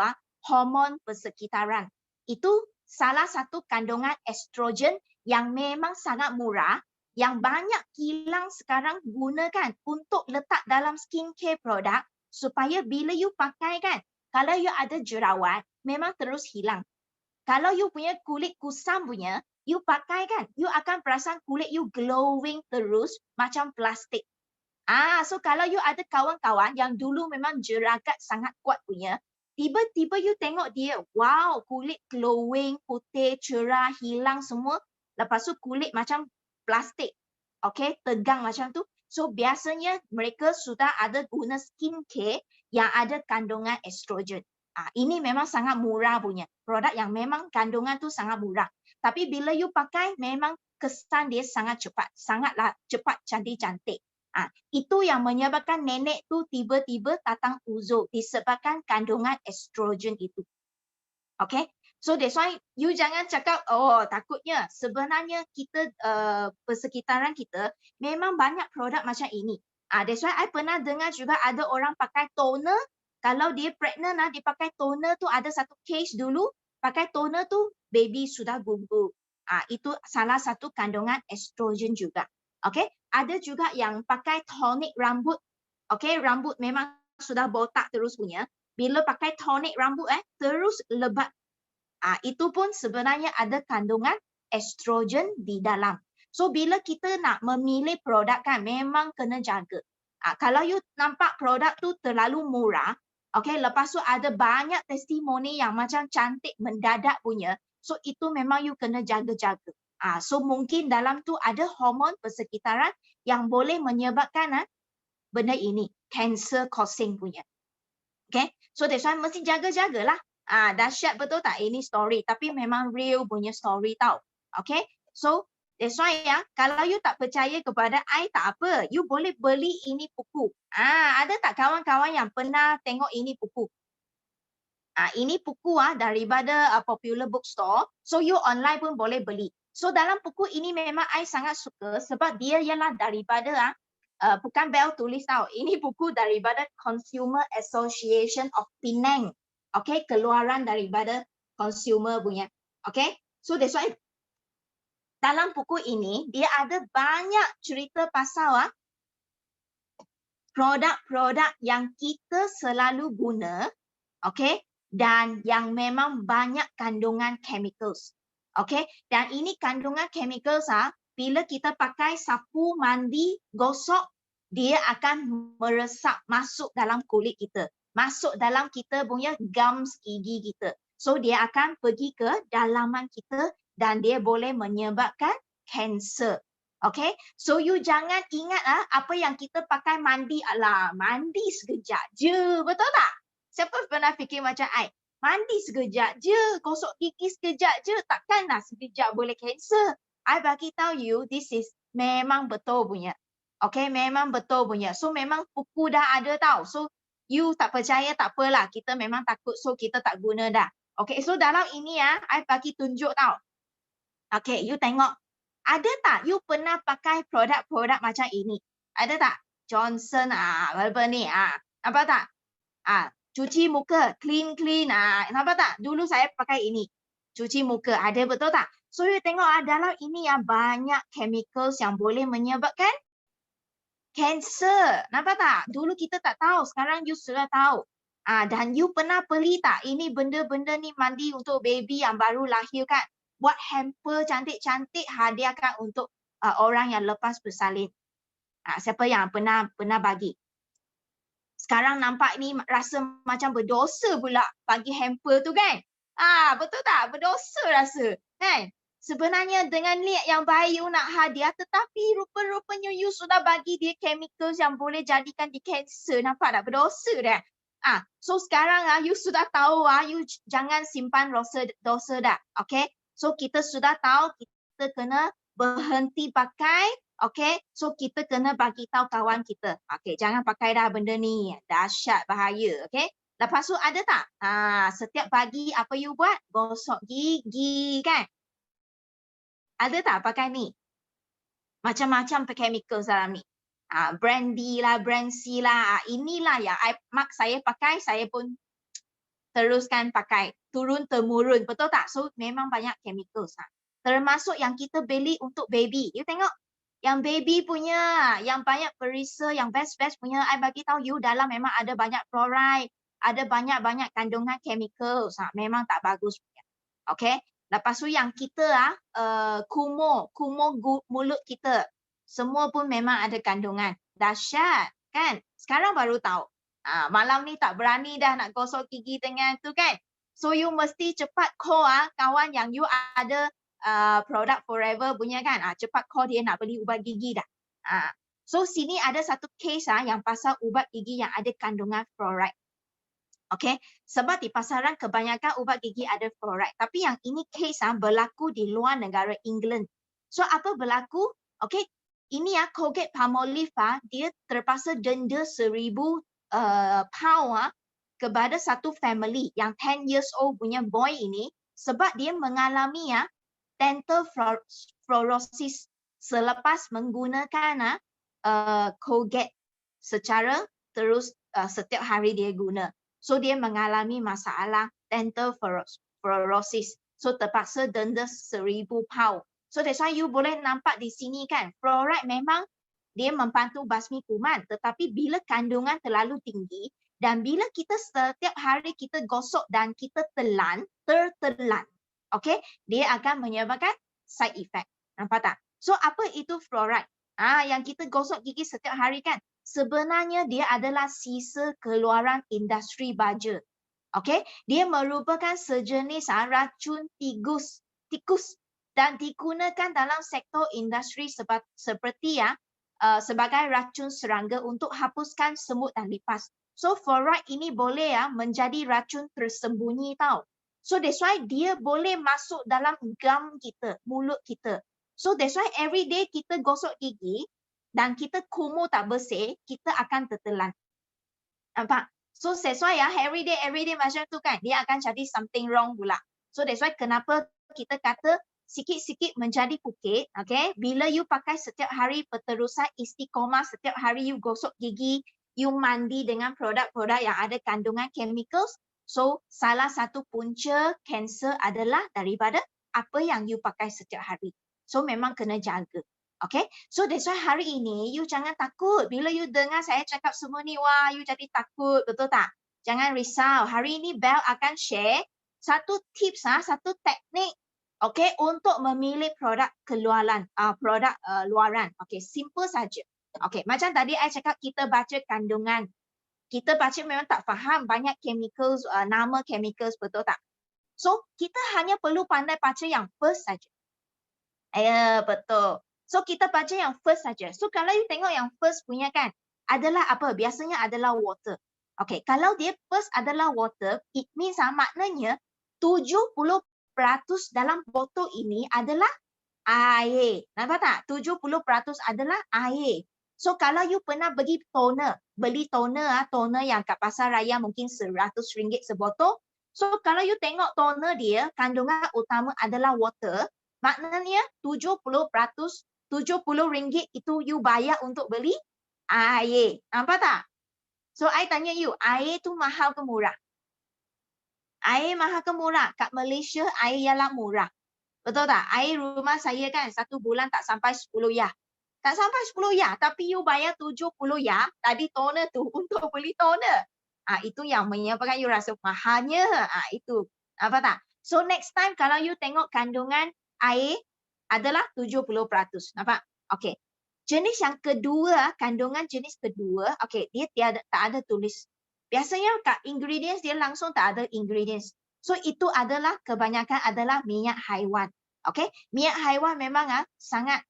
hormon persekitaran. Itu salah satu kandungan estrogen yang memang sangat murah, yang banyak kilang sekarang gunakan untuk letak dalam skincare produk supaya bila you pakai kan, kalau you ada jerawat, memang terus hilang. Kalau you punya kulit kusam punya, you pakai kan, you akan perasan kulit you glowing terus macam plastik. So kalau you ada kawan-kawan yang dulu memang jeragat sangat kuat punya, tiba-tiba you tengok dia, wow, kulit glowing, putih, cerah, hilang semua. Lepas tu kulit macam plastik. Okay, tegang macam tu. So biasanya mereka sudah ada guna skincare yang ada kandungan estrogen. Ini memang sangat murah punya. Produk yang memang kandungan tu sangat murah. Tapi bila you pakai, memang kesan dia sangat cepat. Sangatlah cepat, cantik-cantik. Itu yang menyebabkan nenek tu tiba-tiba datang uzur disebabkan kandungan estrogen itu. Okay? So that's why you jangan cakap, takutnya. Sebenarnya kita, persekitaran kita memang banyak produk macam ini. That's why I pernah dengar juga ada orang pakai toner. Kalau dia pregnant, dia pakai toner tu, ada satu case dulu, pakai toner tu, baby sudah gugur. Itu salah satu kandungan estrogen juga. Okay? Ada juga yang pakai tonic rambut. Okay? Rambut memang sudah botak terus punya. Bila pakai tonic rambut, terus lebat. Itu pun sebenarnya ada kandungan estrogen di dalam. So bila kita nak memilih produk kan, memang kena jaga. Kalau you nampak produk tu terlalu murah, okay, lepas tu ada banyak testimoni yang macam cantik mendadak punya, so itu memang you kena jaga-jaga. So mungkin dalam tu ada hormon persekitaran yang boleh menyebabkan benda ini, cancer causing punya. Okay, so that's why mesti jaga-jagalah. Dahsyat betul tak ini story, tapi memang real punya story tau. Okay, so that's why kalau you tak percaya kepada I tak apa, you boleh beli ini buku. Ada tak kawan-kawan yang pernah tengok ini buku? Ini buku daripada Popular Bookstore. So you online pun boleh beli. So dalam buku ini memang I sangat suka sebab dia ialah daripada bukan Bell tulis tau. Ini buku daripada Consumer Association of Penang. Okay, keluaran daripada consumer punya. Okay, so that's why dalam buku ini dia ada banyak cerita pasal produk-produk yang kita selalu guna, okay, dan yang memang banyak kandungan chemicals. Okay, dan ini kandungan chemicals bila kita pakai sapu, mandi, gosok, dia akan meresap masuk dalam kulit kita. Masuk dalam kita punya gums gigi kita. So dia akan pergi ke dalaman kita dan dia boleh menyebabkan kanser. Okay, so you jangan ingat apa yang kita pakai mandi, mandi sekejap je, betul tak? Siapa pernah fikir macam I? Mandi sekejap je, gosok gigi sekejap je, takkanlah sekejap boleh kanser. I bagi tahu you, this is memang betul punya. Okay, memang betul punya. So memang buku dah ada tau. So you tak percaya tak apalah, kita memang takut so kita tak guna dah. Okay, so dalam ini I bagi tunjuk tau. Okay, you tengok. Ada tak you pernah pakai produk-produk macam ini? Ada tak? Johnson apa ni apa tak? Cuci muka, clean, nampak tak? Dulu saya pakai ini. Cuci muka, ada betul tak? So you tengok dalam ini banyak chemicals yang boleh menyebabkan kanser. Nampak tak? Dulu kita tak tahu, sekarang you sudah tahu. Dan you pernah beli tak? Ini benda-benda ni mandi untuk baby yang baru lahir kan? Buat hamper cantik-cantik hadiahkan untuk orang yang lepas bersalin. Siapa yang pernah bagi? Sekarang nampak ni rasa macam berdosa pula bagi hamper tu kan? Betul tak? Berdosa rasa kan? Sebenarnya dengan niat yang baik you nak hadiah tetapi rupa-rupanya you sudah bagi dia chemicals yang boleh jadikan dia kanser. Nampak tak? Berdosa dah. So sekarang you sudah tahu you jangan simpan dosa dah. Okay? So kita sudah tahu kita kena berhenti pakai. Okay, so kita kena bagi tahu kawan kita. Okay, jangan pakai dah benda ni. Dahsyat, bahaya. Okay. Lepas tu ada tak? Setiap pagi apa you buat? Gosok gigi kan? Ada tak pakai ni? Macam-macam chemical dalam ni. Brandy lah, brancy lah. Inilah yang mak saya pakai, saya pun teruskan pakai. Turun-temurun. Betul tak? So memang banyak chemicals. Termasuk yang kita beli untuk baby. You tengok. Yang baby punya, yang banyak perisa, yang best punya, I bagi tahu you dalam memang ada banyak fluoride, ada banyak-banyak kandungan chemical, memang tak bagus punya. Okay, lepas tu yang kita kumur mulut kita, semua pun memang ada kandungan. Dahsyat kan? Sekarang baru tahu. Malam ni tak berani dah nak gosok gigi dengan tu kan? So you mesti cepat call kawan yang you ada produk Forever punya kan, cepat call dia nak beli ubat gigi dah. So sini ada satu case yang pasal ubat gigi yang ada kandungan fluoride. Okay, sebab di pasaran kebanyakan ubat gigi ada fluoride. Tapi yang ini case berlaku di luar negara England. So apa berlaku? Okay, ini Colgate-Palmolive dia terpaksa denda 1,000 pound kepada satu family yang 10 years old punya boy ini sebab dia mengalami dental fluorosis selepas menggunakan Colgate secara terus setiap hari dia guna. So dia mengalami masalah dental fluorosis. So terpaksa denda 1,000 pound. So that's why you boleh nampak di sini kan, fluoride memang dia membantu basmi kuman, tetapi bila kandungan terlalu tinggi dan bila kita setiap hari kita gosok dan kita tertelan, okay, dia akan menyebabkan side effect. Nampak tak? So apa itu fluoride? Yang kita gosok gigi setiap hari kan? Sebenarnya dia adalah sisa keluaran industri baja. Okay? Dia merupakan sejenis racun tikus dan digunakan dalam sektor industri seperti sebagai racun serangga untuk hapuskan semut dan lipas. So fluoride ini boleh menjadi racun tersembunyi tau. So that's why dia boleh masuk dalam gum kita, mulut kita. So that's why every day kita gosok gigi dan kita kumur tak bersih, kita akan tertelan. Nampak? So that's why ya, everyday macam tu kan, dia akan jadi something wrong pula. So that's why kenapa kita kata sikit-sikit menjadi bukit, okay? Bila you pakai setiap hari berterusan istiqomah, setiap hari you gosok gigi, you mandi dengan produk-produk yang ada kandungan chemicals, so salah satu punca kanser adalah daripada apa yang you pakai setiap hari. So memang kena jaga. Okay, so that's why hari ini you jangan takut. Bila you dengar saya cakap semua ni, wah you jadi takut, betul tak? Jangan risau. Hari ini Bel akan share satu tips, satu teknik, okay, untuk memilih produk keluaran, luaran. Okay, simple saja. Okay, macam tadi saya cakap kita baca kandungan. Kita baca memang tak faham banyak chemicals, nama chemicals, betul tak? So kita hanya perlu pandai baca yang first saja. Ya, betul. So kita baca yang first saja. So kalau you tengok yang first punya kan, adalah apa? Biasanya adalah water. Okay, kalau dia first adalah water, it means maknanya 70% dalam botol ini adalah air. Nampak tak? 70% adalah air. So kalau you pernah beli toner yang kat pasar raya mungkin RM100 sebotol. So kalau you tengok toner dia, kandungan utama adalah water, maknanya 70% RM70 itu you bayar untuk beli air. Nampak tak? So, I tanya you, air tu mahal ke murah? Air mahal ke murah? Kat Malaysia, air ialah murah. Betul tak? Air rumah saya kan, 1 bulan tak sampai 10 ya. Tak sampai 10 ya, tapi you bayar 70 ya tadi toner tu untuk beli toner. Itu yang menyebabkan you rasa mahalnya. Itu. Nampak tak? So, next time kalau you tengok kandungan air, adalah 70%. Nampak? Okey. Jenis yang kedua, kandungan jenis kedua, okey, dia tak ada tulis. Biasanya kat ingredients dia langsung tak ada ingredients. So itu adalah kebanyakan adalah minyak haiwan. Okey, minyak haiwan memang sangat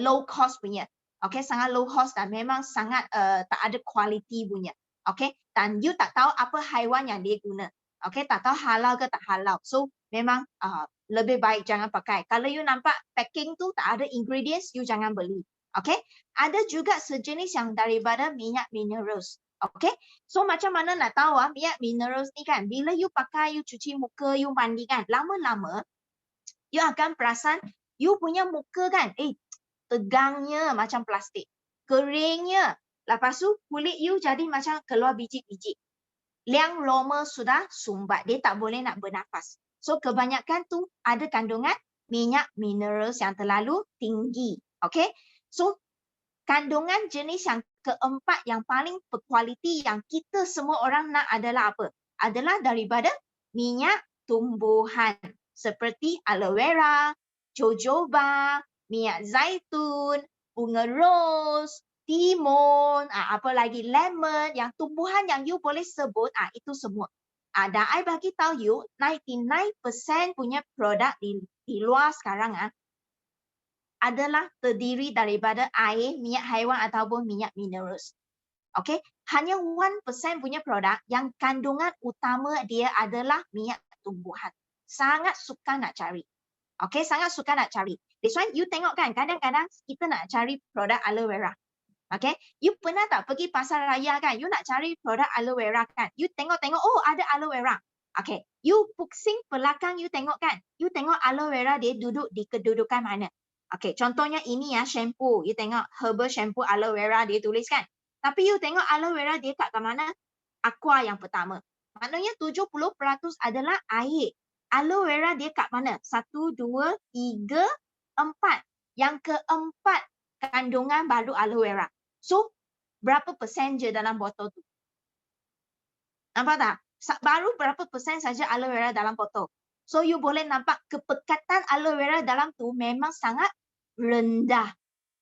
low cost punya. Okey, sangat low cost dan memang sangat tak ada quality punya. Okey, dan you tak tahu apa haiwan yang dia guna. Okey, tak tahu halal ke tak halal. So memang lebih baik jangan pakai. Kalau you nampak packing tu tak ada ingredients, you jangan beli. Okay? Ada juga sejenis yang daripada minyak minerals. Okay? So macam mana nak tahu minyak minerals ni kan? Bila you pakai, you cuci muka, you mandi kan? Lama-lama, you akan perasan, you punya muka kan? Tegangnya macam plastik. Keringnya. Lepas tu kulit you jadi macam keluar biji-biji. Liang loma sudah sumbat. Dia tak boleh nak bernafas. So kebanyakan tu ada kandungan minyak minerals yang terlalu tinggi. Okay? So kandungan jenis yang keempat yang paling berkualiti yang kita semua orang nak adalah apa? Adalah daripada minyak tumbuhan. Seperti aloe vera, jojoba, minyak zaitun, bunga rose, timun, apa lagi lemon, yang tumbuhan yang you boleh sebut, itu semua. Dan I bagi tahu you, 99% punya produk di luar sekarang adalah terdiri daripada air, minyak haiwan ataupun minyak minerals. Okay, hanya 1% punya produk yang kandungan utama dia adalah minyak tumbuhan. Sangat suka nak cari. Okay, sangat suka nak cari. That's why you tengok kan, kadang-kadang kita nak cari produk aloe vera. Okay, you pernah tak pergi pasar raya kan, you nak cari produk aloe vera kan, you tengok-tengok, oh ada aloe vera. Okay, you pusing belakang you tengok kan, you tengok aloe vera dia duduk di kedudukan mana. Okay, contohnya ini shampoo, you tengok herbal shampoo aloe vera dia tulis kan. Tapi you tengok aloe vera dia kat mana? Aqua yang pertama. Maknanya 70% adalah air. Aloe vera dia kat mana? 1, 2, 3, 4. Yang keempat kandungan baru aloe vera. So, berapa persen je dalam botol tu? Nampak tak? Baru berapa persen saja aloe vera dalam botol. So, you boleh nampak kepekatan aloe vera dalam tu memang sangat rendah.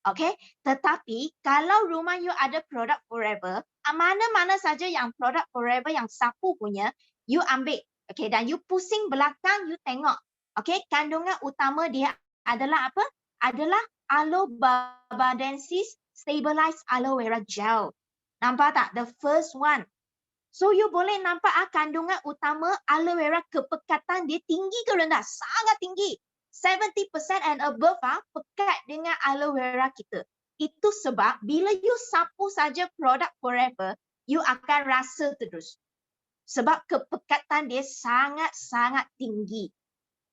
Okay? Tetapi, kalau rumah you ada produk forever, mana-mana saja yang produk forever yang sapu punya, you ambil. Okay, dan you pusing belakang, you tengok. Okay, kandungan utama dia adalah apa? Adalah aloe barbadensis stabilized aloe vera gel. Nampak tak? The first one. So you boleh nampak kandungan utama aloe vera kepekatan dia tinggi ke rendah? Sangat tinggi. 70% and above pekat dengan aloe vera kita. Itu sebab bila you sapu saja produk forever, you akan rasa terus. Sebab kepekatan dia sangat-sangat tinggi.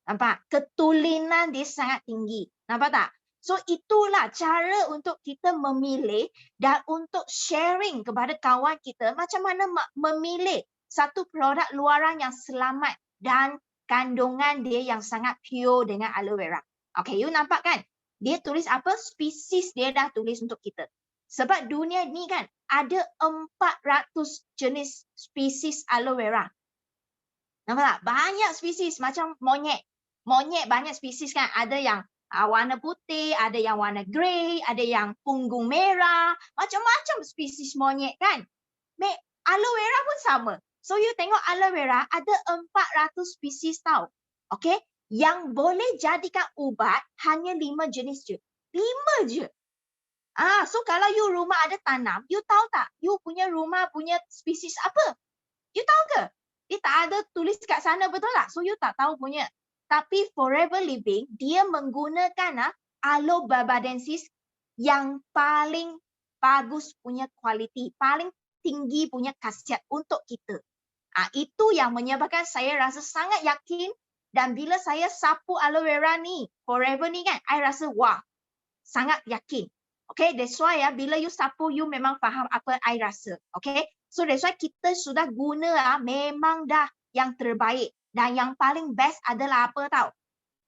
Nampak? Ketulinan dia sangat tinggi. Nampak tak? So itulah cara untuk kita memilih dan untuk sharing kepada kawan kita macam mana memilih satu produk luaran yang selamat dan kandungan dia yang sangat pure dengan aloe vera. Okay, you nampak kan? Dia tulis apa? Spesies dia dah tulis untuk kita. Sebab dunia ni kan ada 400 jenis spesies aloe vera. Nampak tak? Banyak spesies macam monyet. Monyet banyak spesies kan. Ada yang warna putih, ada yang warna grey, ada yang punggung merah. Macam-macam spesies monyet kan. Aloe vera pun sama. So you tengok aloe vera ada 400 spesies tau. Okay? Yang boleh jadikan ubat hanya 5 jenis je. 5 je. So kalau you rumah ada tanam, you tahu tak? You punya rumah punya spesies apa? You tahu ke? Dia tak ada tulis kat sana, betul tak? So you tak tahu punya. Tapi Forever Living, dia menggunakan Aloe barbadensis yang paling bagus punya kualiti. Paling tinggi punya khasiat untuk kita. Itu yang menyebabkan saya rasa sangat yakin. Dan bila saya sapu aloe vera ni, Forever ni kan, I rasa wah, sangat yakin. Okay, that's why bila you sapu, you memang faham apa I rasa. Okay, so that's why kita sudah guna memang dah yang terbaik. Dan yang paling best adalah apa tahu?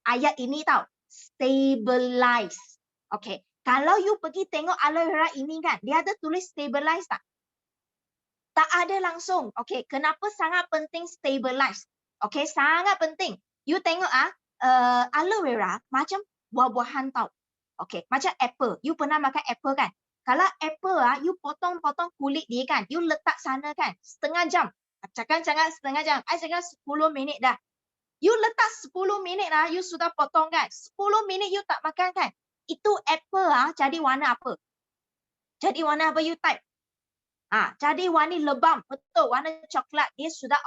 Ayat ini tahu, stabilize. Okay, kalau you pergi tengok aloe vera ini kan, dia ada tulis stabilize tak? Tak ada langsung. Okay, kenapa sangat penting stabilize? Okay, sangat penting. You tengok aloe vera macam buah-buahan tau. Okay, macam apple. You pernah makan apple kan? Kalau apple you potong-potong kulit dia kan, you letak sana kan, setengah jam. Jangan setengah jam. I cakap 10 minit dah. You letak 10 minit you sudah potong kan. 10 minit you tak makan kan. Itu apple jadi warna apa? Jadi warna apa you type? Jadi warna lebam. Betul, warna coklat. Dia sudah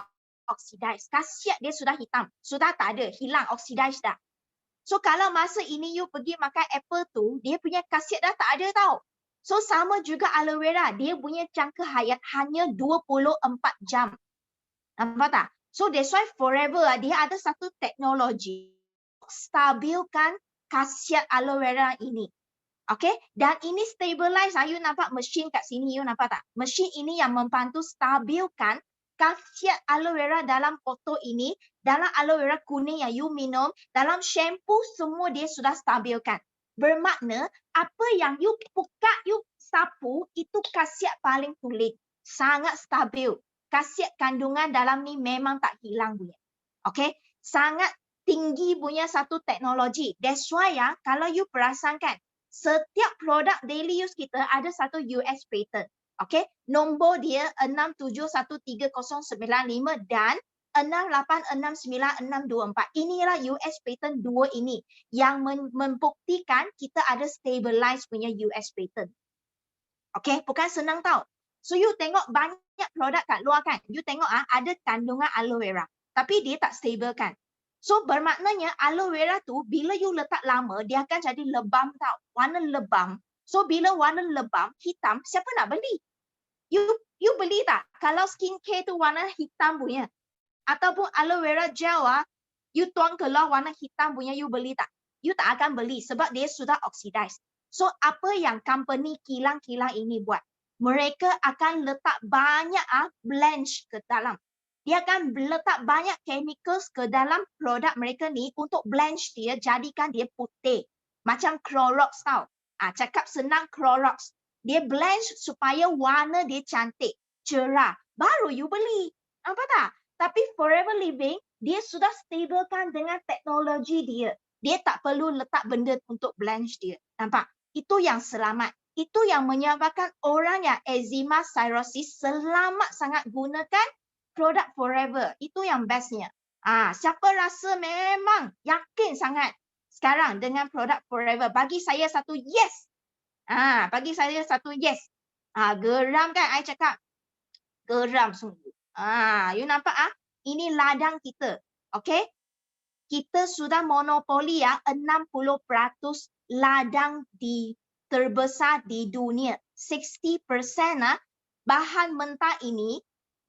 oxidize. Khasiat dia sudah hitam. Sudah tak ada. Hilang, oxidize dah. So kalau masa ini you pergi makan apple tu, dia punya khasiat dah tak ada tau. So sama juga aloe vera. Dia punya jangka hayat hanya 24 jam. Nampak tak? So that's why Forever dia ada satu teknologi stabilkan khasiat aloe vera ini. Okay? Dan ini stabilize. You nampak mesin kat sini, you nampak tak? Mesin ini yang membantu stabilkan khasiat aloe vera dalam botol ini, dalam aloe vera kuning yang you minum, dalam shampoo semua dia sudah stabilkan. Bermakna apa yang you buka, you sapu, itu khasiat paling tulen. Sangat stabil. Khasiat kandungan dalam ni memang tak hilang punya. Okay? Sangat tinggi punya satu teknologi. That's why kalau you perasan kan, setiap produk daily use kita ada satu US patent. Okay? Nombor dia 6713095 dan 6869624. Inilah US patent 2 ini yang membuktikan kita ada stabilize punya US patent. Okay? Bukan senang tau. So you tengok banyak produk kat luar kan. You tengok ada kandungan aloe vera. Tapi dia tak stable kan. So bermaknanya aloe vera tu bila you letak lama dia akan jadi lebam tau. Warna lebam. So bila warna lebam, hitam, siapa nak beli? You beli tak? Kalau skincare tu warna hitam punya. Ataupun aloe vera gel you tuang keluar warna hitam punya, you beli tak? You tak akan beli sebab dia sudah oxidize. So apa yang company kilang-kilang ini buat? Mereka akan letak banyak blanch ke dalam. Dia akan letak banyak chemicals ke dalam produk mereka ni untuk blanch dia, jadikan dia putih. Macam Clorox tau. Cakap senang Clorox. Dia blanch supaya warna dia cantik, cerah. Baru you beli. Nampak tak? Tapi Forever Living, dia sudah stabilkan dengan teknologi dia. Dia tak perlu letak benda untuk blanch dia. Nampak? Itu yang selamat. Itu yang menyebabkan orang yang eczema, cirrhosis selamat sangat gunakan produk Forever. Itu yang bestnya. Siapa rasa memang yakin sangat sekarang dengan produk Forever, bagi saya satu yes. Bagi saya satu yes. Geram kan I cakap? Geram sungguh. You nampak ini ladang kita. Okay? Kita sudah monopoli 60% ladang terbesar di dunia. 60% bahan mentah ini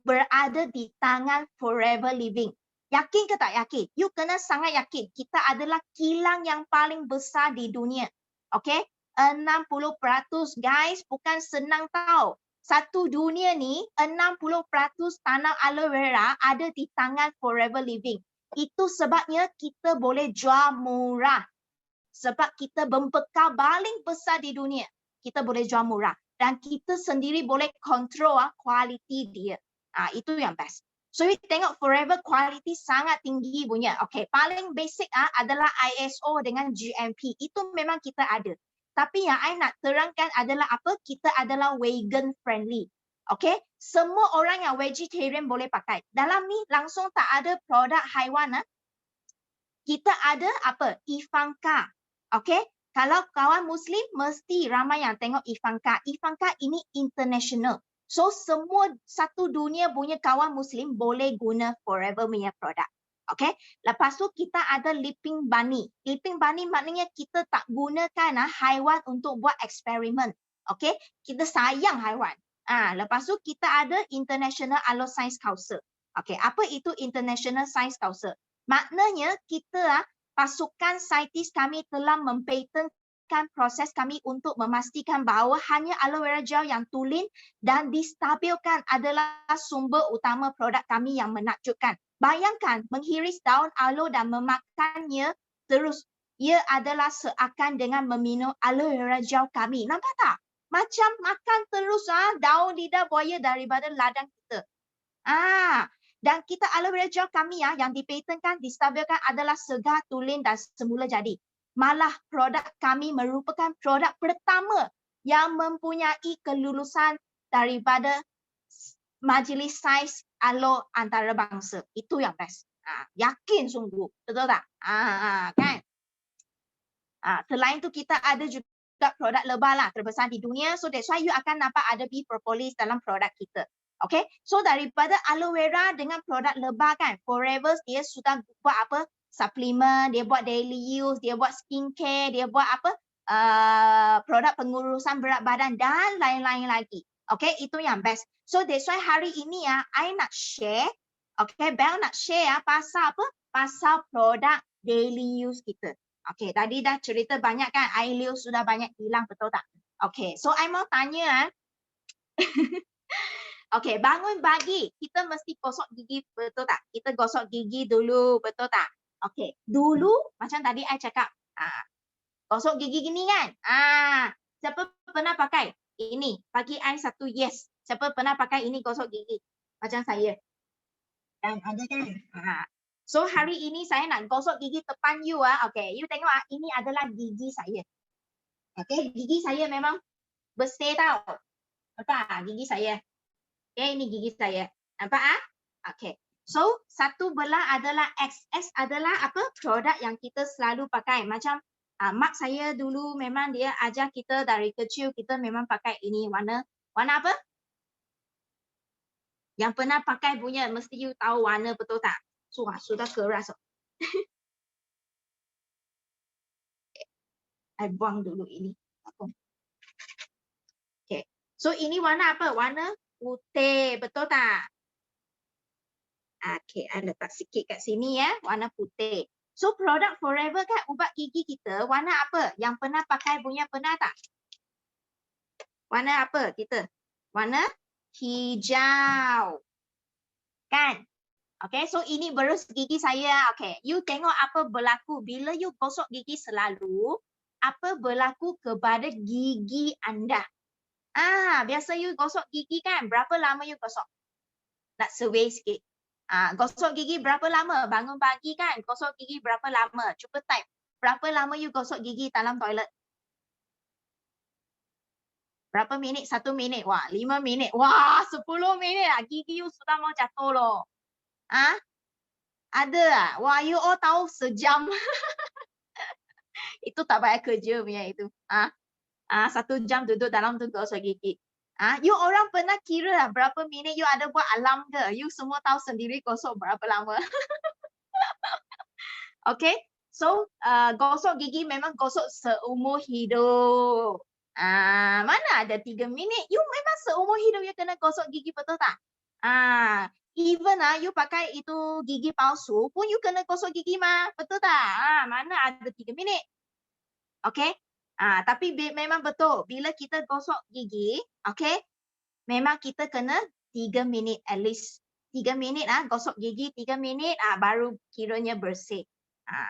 berada di tangan Forever Living. Yakin ke tak yakin? You kena sangat yakin. Kita adalah kilang yang paling besar di dunia. Okay? 60% guys, bukan senang tau. Satu dunia ni 60% tanam aloe vera ada di tangan Forever Living. Itu sebabnya kita boleh jual murah. Sebab kita membekal paling besar di dunia. Kita boleh jual murah. Dan kita sendiri boleh kontrol kualiti dia. Itu yang best. So, you tengok Forever quality sangat tinggi punya. Okay, paling basic adalah ISO dengan GMP. Itu memang kita ada. Tapi yang I nak terangkan adalah apa? Kita adalah vegan friendly. Okay, semua orang yang vegetarian boleh pakai. Dalam ni langsung tak ada produk haiwan. Kita ada apa? Ivanka. Okay, kalau kawan Muslim mesti ramai yang tengok Ivanka. Ivanka ini international. So, semua satu dunia punya kawan Muslim boleh guna Forever punya produk. Okay. Lepas tu kita ada Leaping Bunny. Leaping Bunny maknanya kita tak gunakan haiwan untuk buat eksperimen. Okay. Kita sayang haiwan. Lepas tu kita ada International Aloe Science Council. Okay. Apa itu International Science Council? Maknanya kita pasukan saintis kami telah mempatenkan proses kami untuk memastikan bahawa hanya aloe vera gel yang tulen dan distabilkan adalah sumber utama produk kami yang menakjubkan. Bayangkan menghiris daun aloe dan memakannya terus. Ia adalah seakan dengan meminum aloe vera gel kami. Nampak tak? Macam makan terus daun lidah buaya daripada ladang kita. Dan kita aloe vera gel kami yang dipatenkan, distabilkan adalah segar, tulen dan semula jadi. Malah produk kami merupakan produk pertama yang mempunyai kelulusan daripada Majlis Sains Aloe Antarabangsa. Itu yang best. Yakin sungguh. Betul tak? Kan? Selain tu kita ada juga produk lebah lah terbesar di dunia. So that's why you akan nampak ada bee propolis dalam produk kita. Okay, so daripada aloe vera dengan produk lebah kan, Forever dia sudah buat apa? Suplemen, dia buat daily use, dia buat skincare, dia buat apa? Produk pengurusan berat badan dan lain-lain lagi. Okay, itu yang best. So that's why hari ini I nak share, okay, Bel nak share pasal apa? Pasal produk daily use kita. Okay, tadi dah cerita banyak kan, air sudah banyak hilang, betul tak? Okay, so I mau tanya Okay, bangun pagi, kita mesti gosok gigi, betul tak? Kita gosok gigi dulu, betul tak? Okay, dulu macam tadi I cakap, gosok gigi gini kan? Siapa pernah pakai ini? Bagi I satu yes. Siapa pernah pakai ini gosok gigi? Macam saya. Dan ada kan? So hari ini saya nak gosok gigi depan you. Okay, you tengok ini adalah gigi saya. Okay, gigi saya memang bersih tau. Betul gigi saya. Okay, ini gigi saya. Nampak Okay. So, satu belah adalah X. X adalah apa? Produk yang kita selalu pakai. Macam mak saya dulu memang dia ajar kita dari kecil kita memang pakai ini warna apa? Yang pernah pakai punya mesti you tahu warna, betul tak? Sudah keras. I buang dulu ini. Okay. So, ini warna apa? Warna putih, betul tak? Okay, I letak sikit kat sini warna putih. So, produk Forever kan ubat gigi kita warna apa? Yang pernah pakai punya pernah tak? Warna apa kita? Warna hijau. Kan? Okay, so ini berus gigi saya. Okay, you tengok apa berlaku bila you gosok gigi selalu, apa berlaku kepada gigi anda. Biasa you gosok gigi kan, berapa lama you gosok? Nak survey sikit. Gosok gigi berapa lama? Bangun pagi kan, gosok gigi berapa lama? Cuba type. Berapa lama you gosok gigi dalam toilet? Berapa minit? 1 minit. Wah, 5 minit. Wah, 10 minit lah. Gigi you sudah mau jatuh loh. Ada Wah, you all tahu sejam. Itu tak payah kerja punya itu. 1 jam duduk dalam tu gosok gigi. You orang pernah kira berapa minit you ada buat alarm ke? You semua tahu sendiri gosok berapa lama. Okay, so gosok gigi memang gosok seumur hidup. Mana ada 3 minit. You memang seumur hidup you kena gosok gigi, betul tak? Even you pakai itu gigi palsu pun you kena gosok gigi mah, betul tak? Mana ada 3 minit. Okay? Tapi memang betul bila kita gosok gigi, okay? Memang kita kena 3 minit at least. 3 minit gosok gigi 3 minit baru kiranya bersih.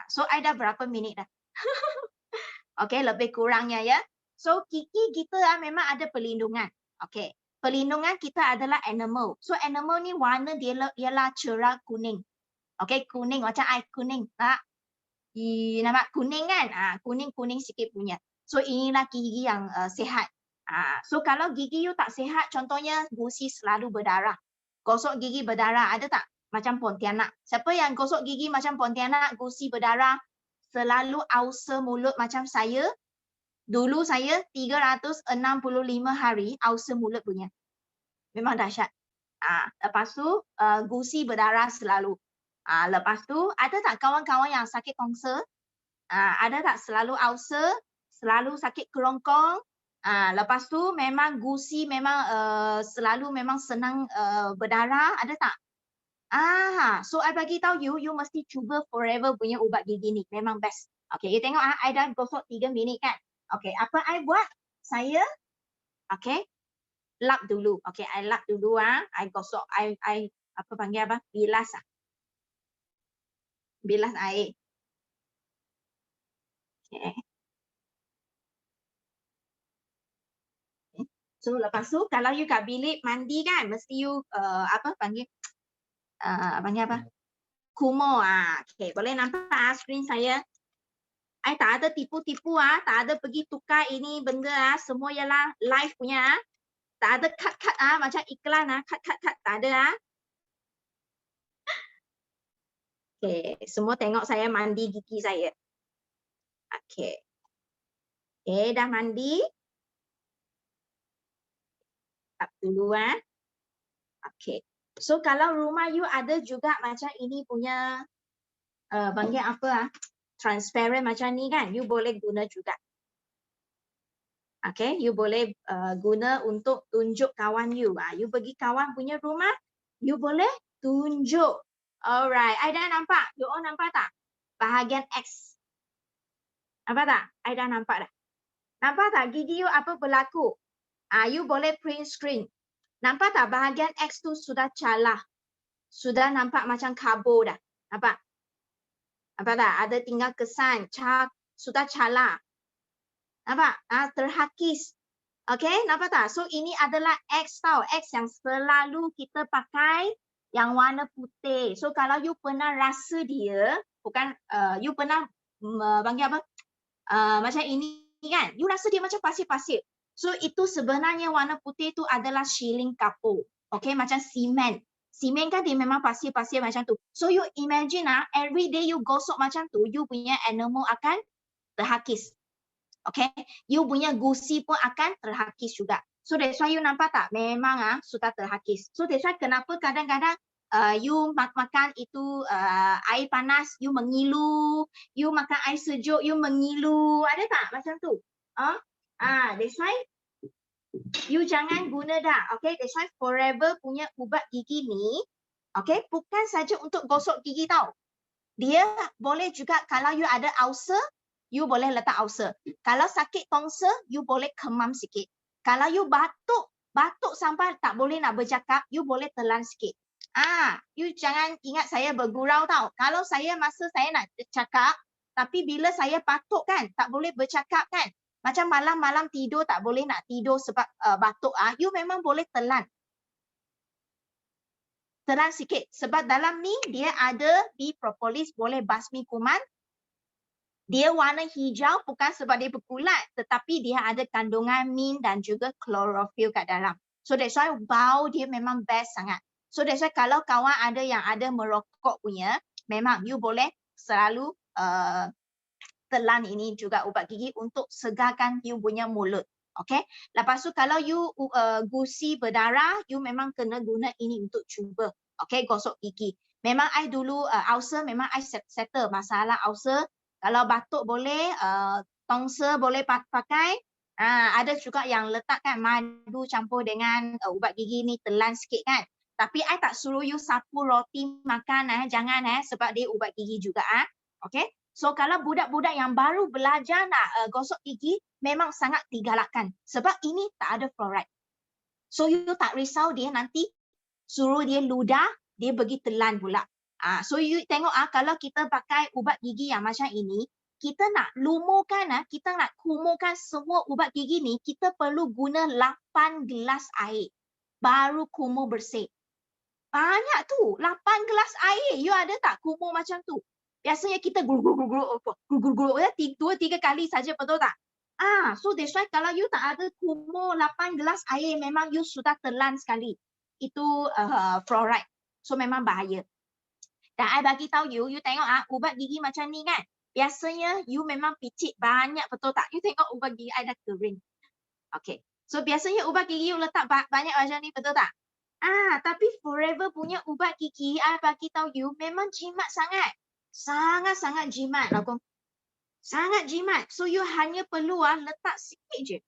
So I dah berapa minit dah? Okay, lebih kurangnya ya. So gigi kita memang ada perlindungan. Okay. Perlindungan kita adalah enamel. So enamel ni warna dia ialah cerah kuning. Okay, kuning macam air kuning. Nampak kuning kan? Kuning-kuning sikit punya. So inilah gigi yang sihat. So kalau gigi you tak sihat, contohnya gusi selalu berdarah. Gosok gigi berdarah, ada tak? Macam Pontianak. Siapa yang gosok gigi macam Pontianak, gusi berdarah, selalu ulcer mulut macam saya? Dulu saya 365 hari ulcer mulut punya. Memang dahsyat. Lepas tu gusi berdarah selalu. Lepas tu ada tak kawan-kawan yang sakit tonsel? Ada tak selalu ulcer, selalu sakit kerongkong? Lepas tu memang gusi memang selalu memang senang berdarah, ada tak? So I bagi tahu you mesti cuba Forever punya ubat gigi ni, memang best. Okay, you tengok I dah gosok 3 minit kan? Okay, apa I buat? Saya, okay, lap dulu. Okay, I lap dulu I gosok, I apa panggil apa? Bilas bilas air. Okay. So lepas tu kalau you kat bilik mandi kan, mesti you apa panggil panggil apa? Kumur. Okay, boleh nampak screen saya? I tak ada tipu-tipu tak ada pergi tukar ini benda semua ialah live punya tak ada cut-cut macam iklan cut-cut tak ada Okay, semua tengok saya mandi gigi saya. Okay. Okay, dah mandi. Tap dulu Okay. So kalau rumah you ada juga macam ini punya panggil apa transparent macam ni kan, you boleh guna juga. Okay, you boleh guna untuk tunjuk kawan you. You pergi kawan punya rumah, you boleh tunjuk. Alright, I dah nampak. You all nampak tak? Bahagian X. Nampak tak? I dah nampak dah. Nampak tak gigi you apa berlaku? You boleh print screen. Nampak tak bahagian X tu sudah calah. Sudah nampak macam kabur dah. Nampak? Nampak tak? Ada tinggal kesan. Sudah calah. Nampak? Terhakis. Okay, nampak tak? So ini adalah X tau. X yang selalu kita pakai yang warna putih. So kalau you pernah rasa dia, bukan you pernah panggil apa? Macam ini kan? You rasa dia macam pasir-pasir. So itu sebenarnya warna putih tu adalah shilling kapur. Okay, macam simen. Simen kan dia memang pasir-pasir macam tu. So you imagine every day you gosok macam tu, you punya enamel akan terhakis. Okay, you punya gusi pun akan terhakis juga. So that's why you nampak tak? Memang sudah terhakis. So that's why kenapa kadang-kadang you makan itu air panas, you mengilu. You makan air sejuk, you mengilu. Ada tak macam tu? That's why you jangan guna dah. Okay, that's why Forever punya ubat gigi ni, okay, bukan saja untuk gosok gigi tau. Dia boleh juga kalau you ada ulcer, you boleh letak ulcer. Kalau sakit tonsel, you boleh kemam sikit. Kalau you batuk sampai tak boleh nak bercakap, you boleh telan sikit. You jangan ingat saya bergurau tau. Kalau saya masa saya nak cakap, tapi bila saya batuk kan, tak boleh bercakap kan. Macam malam-malam tidur tak boleh nak tidur sebab batuk you memang boleh telan. Telan sikit. Sebab dalam ni dia ada propolis boleh basmi kuman. Dia warna hijau bukan sebab dia berkulat, tetapi dia ada kandungan mint dan juga klorofil kat dalam. So that's why bau dia memang best sangat. So that's why kalau kawan ada yang ada merokok punya, memang you boleh selalu telan ini juga ubat gigi untuk segarkan you punya mulut. Okay. Lepas tu kalau you gusi berdarah, you memang kena guna ini untuk cuba. Okay, gosok gigi. Memang I dulu ulcer, memang I settle masalah ulcer. Kalau batuk boleh, tonsel boleh pakai. Ada juga yang letakkan madu campur dengan ubat gigi ni telan sikit kan. Tapi I tak suruh you sapu roti makan jangan sebab dia ubat gigi juga Okay. So kalau budak-budak yang baru belajar nak gosok gigi memang sangat digalakkan sebab ini tak ada fluoride. So you tak risau dia nanti suruh dia ludah, dia pergi telan pula. So you tengok kalau kita pakai ubat gigi yang macam ini, kita nak lumurkan, kita nak kumurkan semua ubat gigi ni, kita perlu guna 8 gelas air. Baru kumur bersih. Banyak tu, 8 gelas air. You ada tak kumur macam tu? Biasanya kita gulung-gulung 2-3 kali saja, betul tak? So that's why kalau you tak ada kumur 8 gelas air, memang you sudah telan sekali. Itu fluoride. So memang bahaya. Dan I bagi tahu you tengok ubat gigi macam ni kan. Biasanya you memang picit banyak, betul tak? You tengok ubat gigi I dah kering. Okay. So biasanya ubat gigi you letak banyak macam ni, betul tak? Tapi Forever punya ubat gigi I bagi tahu you memang jimat sangat. Sangat-sangat jimat lah kong. Sangat jimat. So you hanya perlu letak sikit je.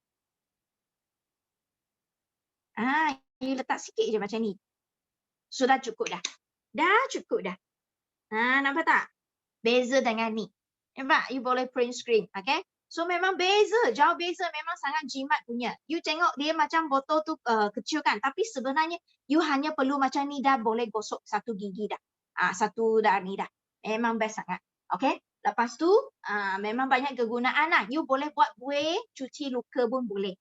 You letak sikit je macam ni. Sudah cukup dah. Dah cukup dah. Nampak tak? Beza dengan ni. Nampak? You boleh print screen. Okay? So memang beza. Jauh beza. Memang sangat jimat punya. You tengok dia macam botol tu kecil kan. Tapi sebenarnya you hanya perlu macam ni dah boleh gosok satu gigi dah. Satu dah ni dah. Memang best sangat. Okay? Lepas tu memang banyak kegunaan lah. You boleh buat buih, cuci luka pun boleh.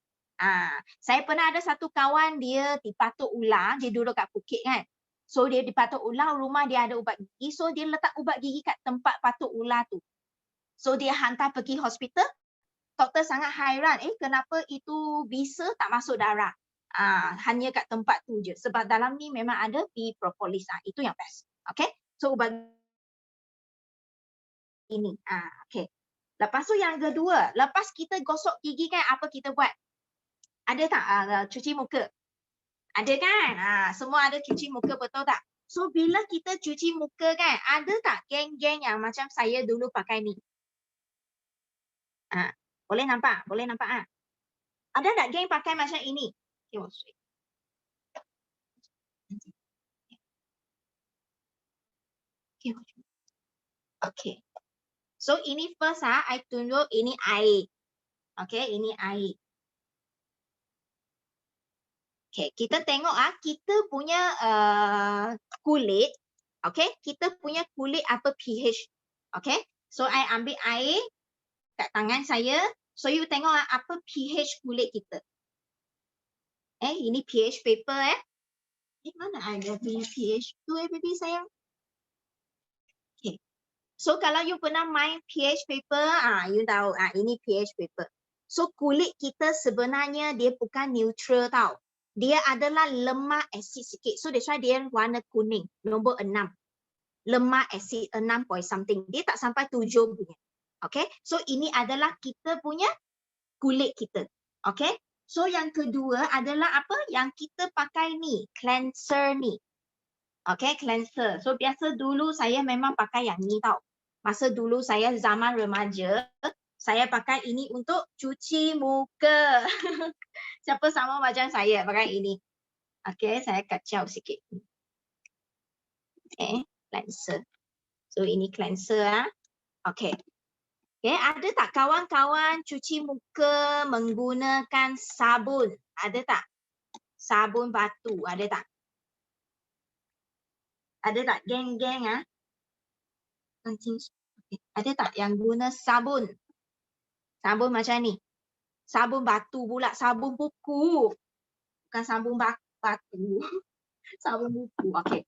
Saya pernah ada satu kawan dia dipatuk ular. Dia duduk kat Phuket kan. So dia dipatuk ular, rumah dia ada ubat gigi. So dia letak ubat gigi kat tempat patuk ular tu. So dia hantar pergi hospital. Doktor sangat hairan. Kenapa itu bisa tak masuk darah? Hanya kat tempat tu je. Sebab dalam ni memang ada propolis. Itu yang best. Okay. So ubat ini. Okay. Lepas tu yang kedua. Lepas kita gosok gigi kan apa kita buat? Ada tak cuci muka? Ada kan? Semua ada cuci muka, betul tak? So bila kita cuci muka kan, ada tak geng-geng yang macam saya dulu pakai ni? Boleh nampak? Boleh nampak Ada tak geng pakai macam ini? Okay. So ini first I tunjuk ini air. Okay, ini air. Okay, kita tengok kita punya kulit. Okay, kita punya kulit apa pH. Okay, so I ambil air kat tangan saya. So you tengok apa pH kulit kita. Ini pH paper mana ada punya pH tu baby sayang. Okay. So kalau you pernah main pH paper, you tahu ini pH paper. So kulit kita sebenarnya dia bukan neutral tau. Dia adalah lemak asid sikit. So that's why dia warna kuning, nombor 6. Lemak asid 6 point something. Dia tak sampai 7 punya. Okay. So ini adalah kita punya kulit kita. Okay. So yang kedua adalah apa? Yang kita pakai ni, cleanser ni. Okay, cleanser. So biasa dulu saya memang pakai yang ni tau. Masa dulu saya zaman remaja, saya pakai ini untuk cuci muka. Siapa sama macam saya pakai ini? Okay, saya kacau sikit. Okay, cleanser. So ini cleanser Okay. Okay, ada tak kawan-kawan cuci muka menggunakan sabun? Ada tak? Sabun batu, ada tak? Ada tak geng-geng Ada tak yang guna sabun? Sabun macam ni. Sabun batu pula, sabun buku. Bukan sabun batu. Sabun buku. Okay.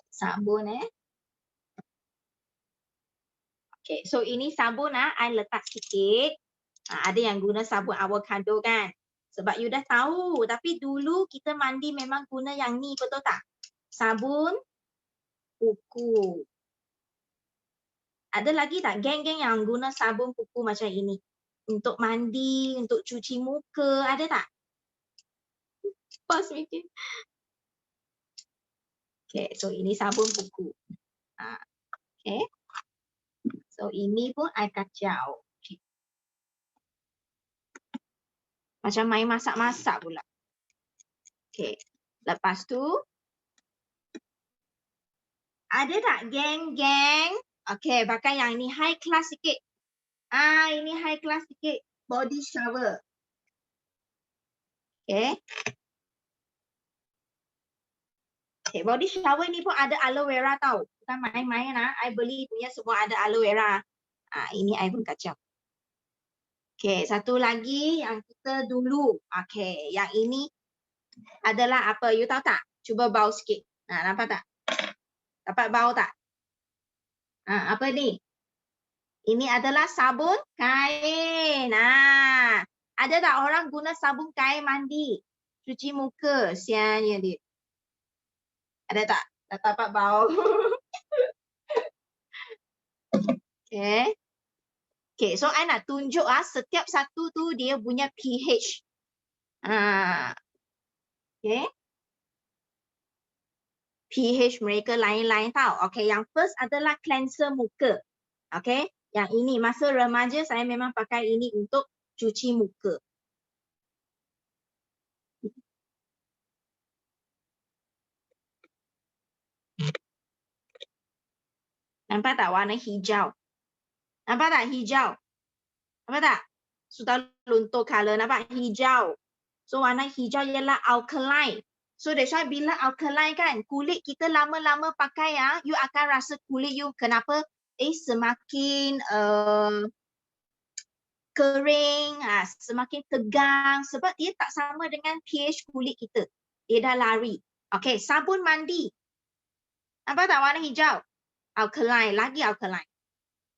Sabun Okay, so ini sabun I letak sikit. Ada yang guna sabun avocado kan? Sebab you dah tahu, tapi dulu kita mandi memang guna yang ni, betul tak? Sabun kuku. Ada lagi tak geng-geng yang guna sabun kuku macam ini? Untuk mandi, untuk cuci muka, ada tak? Pas mikir. Okay, so ini sabun kuku. Okay. So ini pun I kacau. Okay. Macam main masak-masak pula. Okay. Lepas tu, ada tak geng-geng? Okay, pakai yang ni high class sikit. Ini high class sikit. Body shower. Okay. Okay, body shower ni pun ada aloe vera tau. Bukan main-main lah. I beli punya semua ada aloe vera. Ini I pun kacau. Okay, satu lagi yang kita dulu. Okay, yang ini adalah apa? You tahu tak? Cuba bau sikit. Nampak tak? Dapat bau tak? Apa ni? Ini adalah sabun kain. Ada tak orang guna sabun kain mandi? Cuci muka. Siannya dia. Ada tak? Dah dapat bau. Okay. Okay, so I nak tunjuk setiap satu tu dia punya pH. Okay. pH mereka lain-lain tau. Okay, yang first adalah cleanser muka. Okay, yang ini masa remaja saya memang pakai ini untuk cuci muka. Nampak tak warna hijau? Nampak tak hijau? Nampak tak? Sudah luntur color. Nampak hijau. So warna hijau ialah alkaline. So that's why bila alkaline kan, kulit kita lama-lama pakai you akan rasa kulit you kenapa? Semakin kering, semakin tegang sebab dia tak sama dengan pH kulit kita. Dia dah lari. Okay, sabun mandi. Nampak tak warna hijau? Alkaline, lagi alkaline.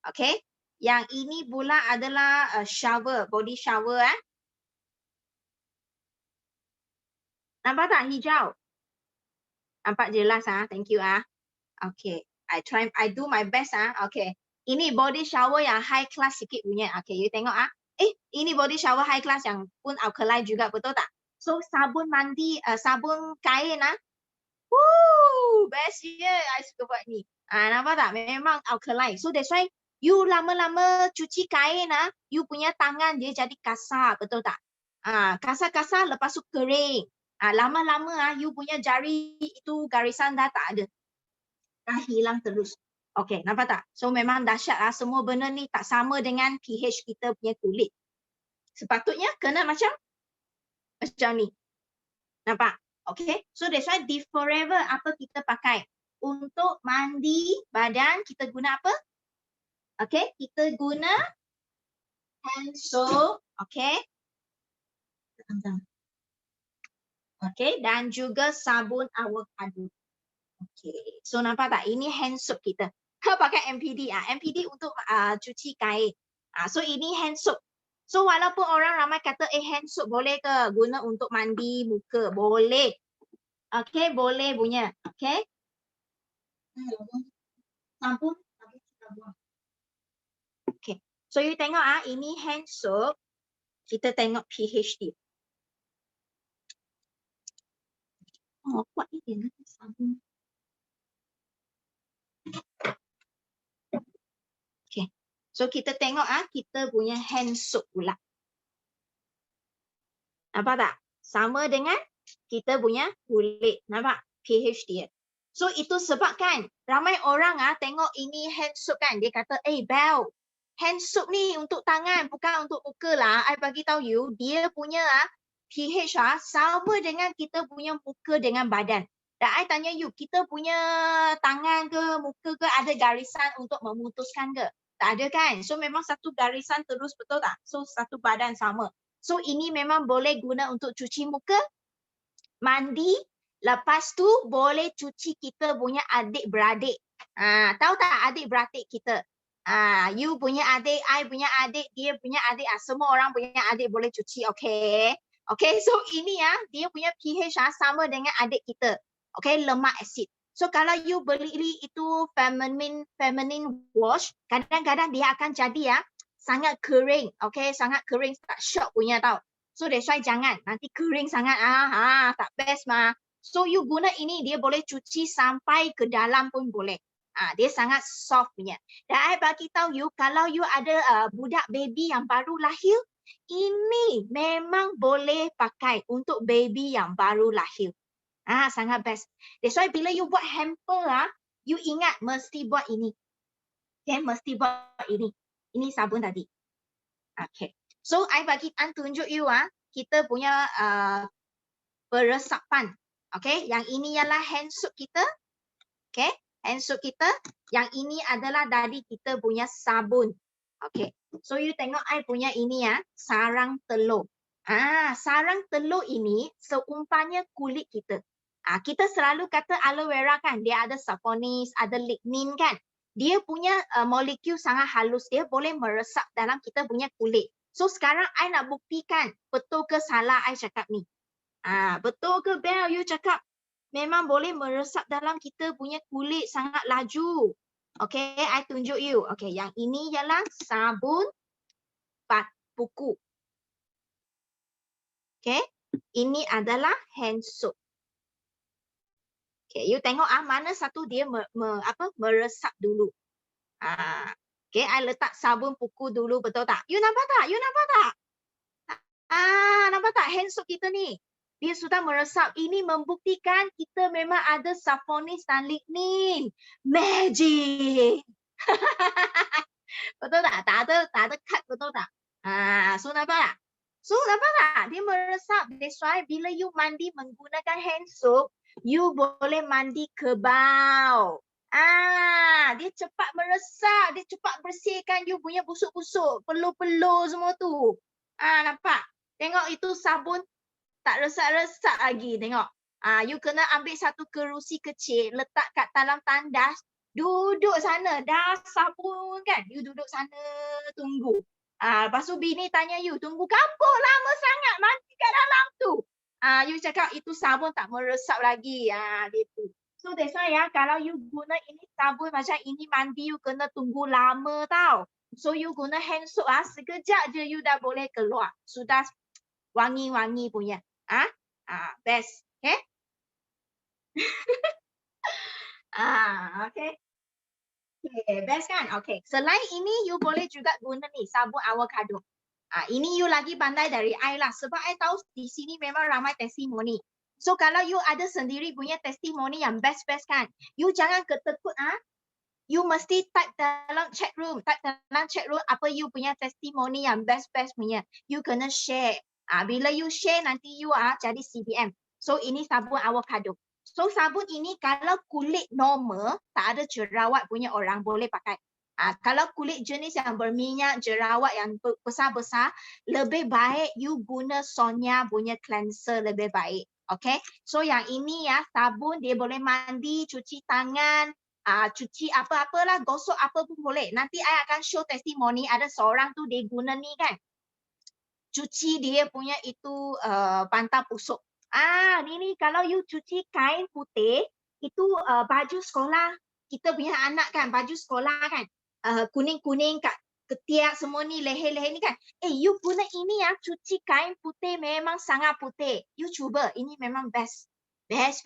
Okay, yang ini pula adalah shower, body shower. Nampak tak hijau? Nampak jelas thank you Okay, I do my best Okay, ini body shower yang high class sikit punya. Okay, you tengok ini body shower high class yang pun alkaline juga, betul tak? So sabun mandi, sabun kain best je I suka buat ni. Nampak tak? Memang alkaline. So that's why you lama-lama cuci kain you punya tangan dia jadi kasar, betul tak? Kasar-kasar lepas tu kering. Lama-lama you punya jari itu garisan dah tak ada. Dah hilang terus. Okay, nampak tak? So memang dahsyat semua benda ni tak sama dengan pH kita punya kulit. Sepatutnya kena macam ni. Nampak? Okay, so that's why di Forever apa kita pakai? Untuk mandi badan kita guna apa? Okay, kita guna hand soap. Okay. Okay, dan juga sabun avocado. Okay, so nampak tak? Ini hand soap kita. Pakai MPD. MPD untuk cuci kain. So ini hand soap. So walaupun orang ramai kata hand soap boleh ke guna untuk mandi muka? Boleh. Okay, boleh punya. Okay. Sabun. Okay. So you tengok ini hand soap. Kita tengok pH dia. Kuat ni dia sabun. Okay. So kita tengok kita punya hand soap pula. Nampak tak? Sama dengan kita punya kulit. Nampak pH dia. So itu sebab kan ramai orang tengok ini hand soap kan. Dia kata, Bel, hand soap ni untuk tangan bukan untuk muka lah. I bagi tahu you, dia punya pH sama dengan kita punya muka dengan badan. Dan I tanya you, kita punya tangan ke muka ke ada garisan untuk memutuskan ke? Tak ada kan? So memang satu garisan terus, betul tak? So satu badan sama. So ini memang boleh guna untuk cuci muka, mandi, lepas tu boleh cuci kita punya adik-beradik. Tahu tak adik-beradik kita? You punya adik, I punya adik, dia punya adik, semua orang punya adik boleh cuci, okay? Okay, so ini dia punya pH sama dengan adik kita. Okay, lemak asid. So kalau you beli itu feminine wash, kadang-kadang dia akan jadi sangat kering. Okay, sangat kering, tak shock punya tau. So that's why jangan, nanti kering sangat tak best mah. So you guna ini, dia boleh cuci sampai ke dalam pun boleh. Dia sangat soft punya. Dan I bagi tahu you, kalau you ada budak baby yang baru lahir, Ini memang boleh pakai untuk baby yang baru lahir. Sangat best. That's why bila you buat hamper you ingat mesti buat ini. Okay, mesti buat ini. Ini sabun tadi. Okay. So I bagi tunjuk you kita punya peresapan. Okay, yang ini ialah hand soap kita. Okay, hand soap kita. Yang ini adalah dari kita punya sabun. Okay, so you tengok I punya ini sarang telur. Sarang telur ini seumpamanya kulit kita. Kita selalu kata aloe vera kan, dia ada saponis, ada lignin kan. Dia punya molekul sangat halus, dia boleh meresap dalam kita punya kulit. So sekarang I nak buktikan betul ke salah I cakap ni. Betul ke Bel you cakap memang boleh meresap dalam kita punya kulit sangat laju. Okay, I tunjuk you. Okay, yang ini ialah sabun buku. Okay, ini adalah hand soap. Okay, you tengok mana satu dia meresap dulu. Okay, I letak sabun buku dulu, betul tak? You nampak tak? You nampak tak? Nampak tak hand soap kita ni? Dia sudah meresap. Ini membuktikan kita memang ada saponis dan lignin. Magic. Betul tak? Tak ada cut, betul tak? So nampak tak? So nampak tak? Dia meresap. That's why bila you mandi menggunakan hand soap, you boleh mandi kebau. Dia cepat meresap. Dia cepat bersihkan you punya busuk-busuk. Peluh-peluh semua tu. Nampak? Tengok itu sabun. Tak resap-resap lagi, tengok. You kena ambil satu kerusi kecil, letak kat dalam tandas, duduk sana, dah sabun kan. You duduk sana, tunggu. Lepas tu bini tanya you, tunggu apa lama sangat mandi kat dalam tu. You cakap itu sabun tak meresap lagi. Gitu. So that's why kalau you guna ini sabun macam ini mandi, you kena tunggu lama tau. So you guna hand soap, sekejap je you dah boleh keluar. Sudah wangi-wangi punya. Best. Okay? Okay. Okay, best kan? Okay. Selain ini, you boleh juga guna ni, sabun avocado. Ini you lagi pandai dari I lah. Sebab I tahu di sini memang ramai testimoni. So, kalau you ada sendiri punya testimoni yang best-best kan, you jangan ketekut. You mesti type dalam chat room. Type dalam chat room apa you punya testimoni yang best-best punya. You kena share. Bila you share nanti you jadi CBM. So ini sabun avocado. So sabun ini kalau kulit normal, tak ada jerawat punya orang boleh pakai. Kalau kulit jenis yang berminyak, jerawat yang besar-besar, lebih baik you guna Sonia punya cleanser lebih baik. Okay. So yang ini sabun dia boleh mandi, cuci tangan, cuci apa-apalah, gosok apa pun boleh. Nanti I akan show testimoni ada seorang tu dia guna ni kan. Cuci dia punya itu bantal pusuk. Ni kalau you cuci kain putih, itu baju sekolah, kita punya anak kan, baju sekolah kan, kuning-kuning kat ketiak semua ni, leher-leher ni kan. You guna ini cuci kain putih memang sangat putih. You cuba, ini memang best. Best.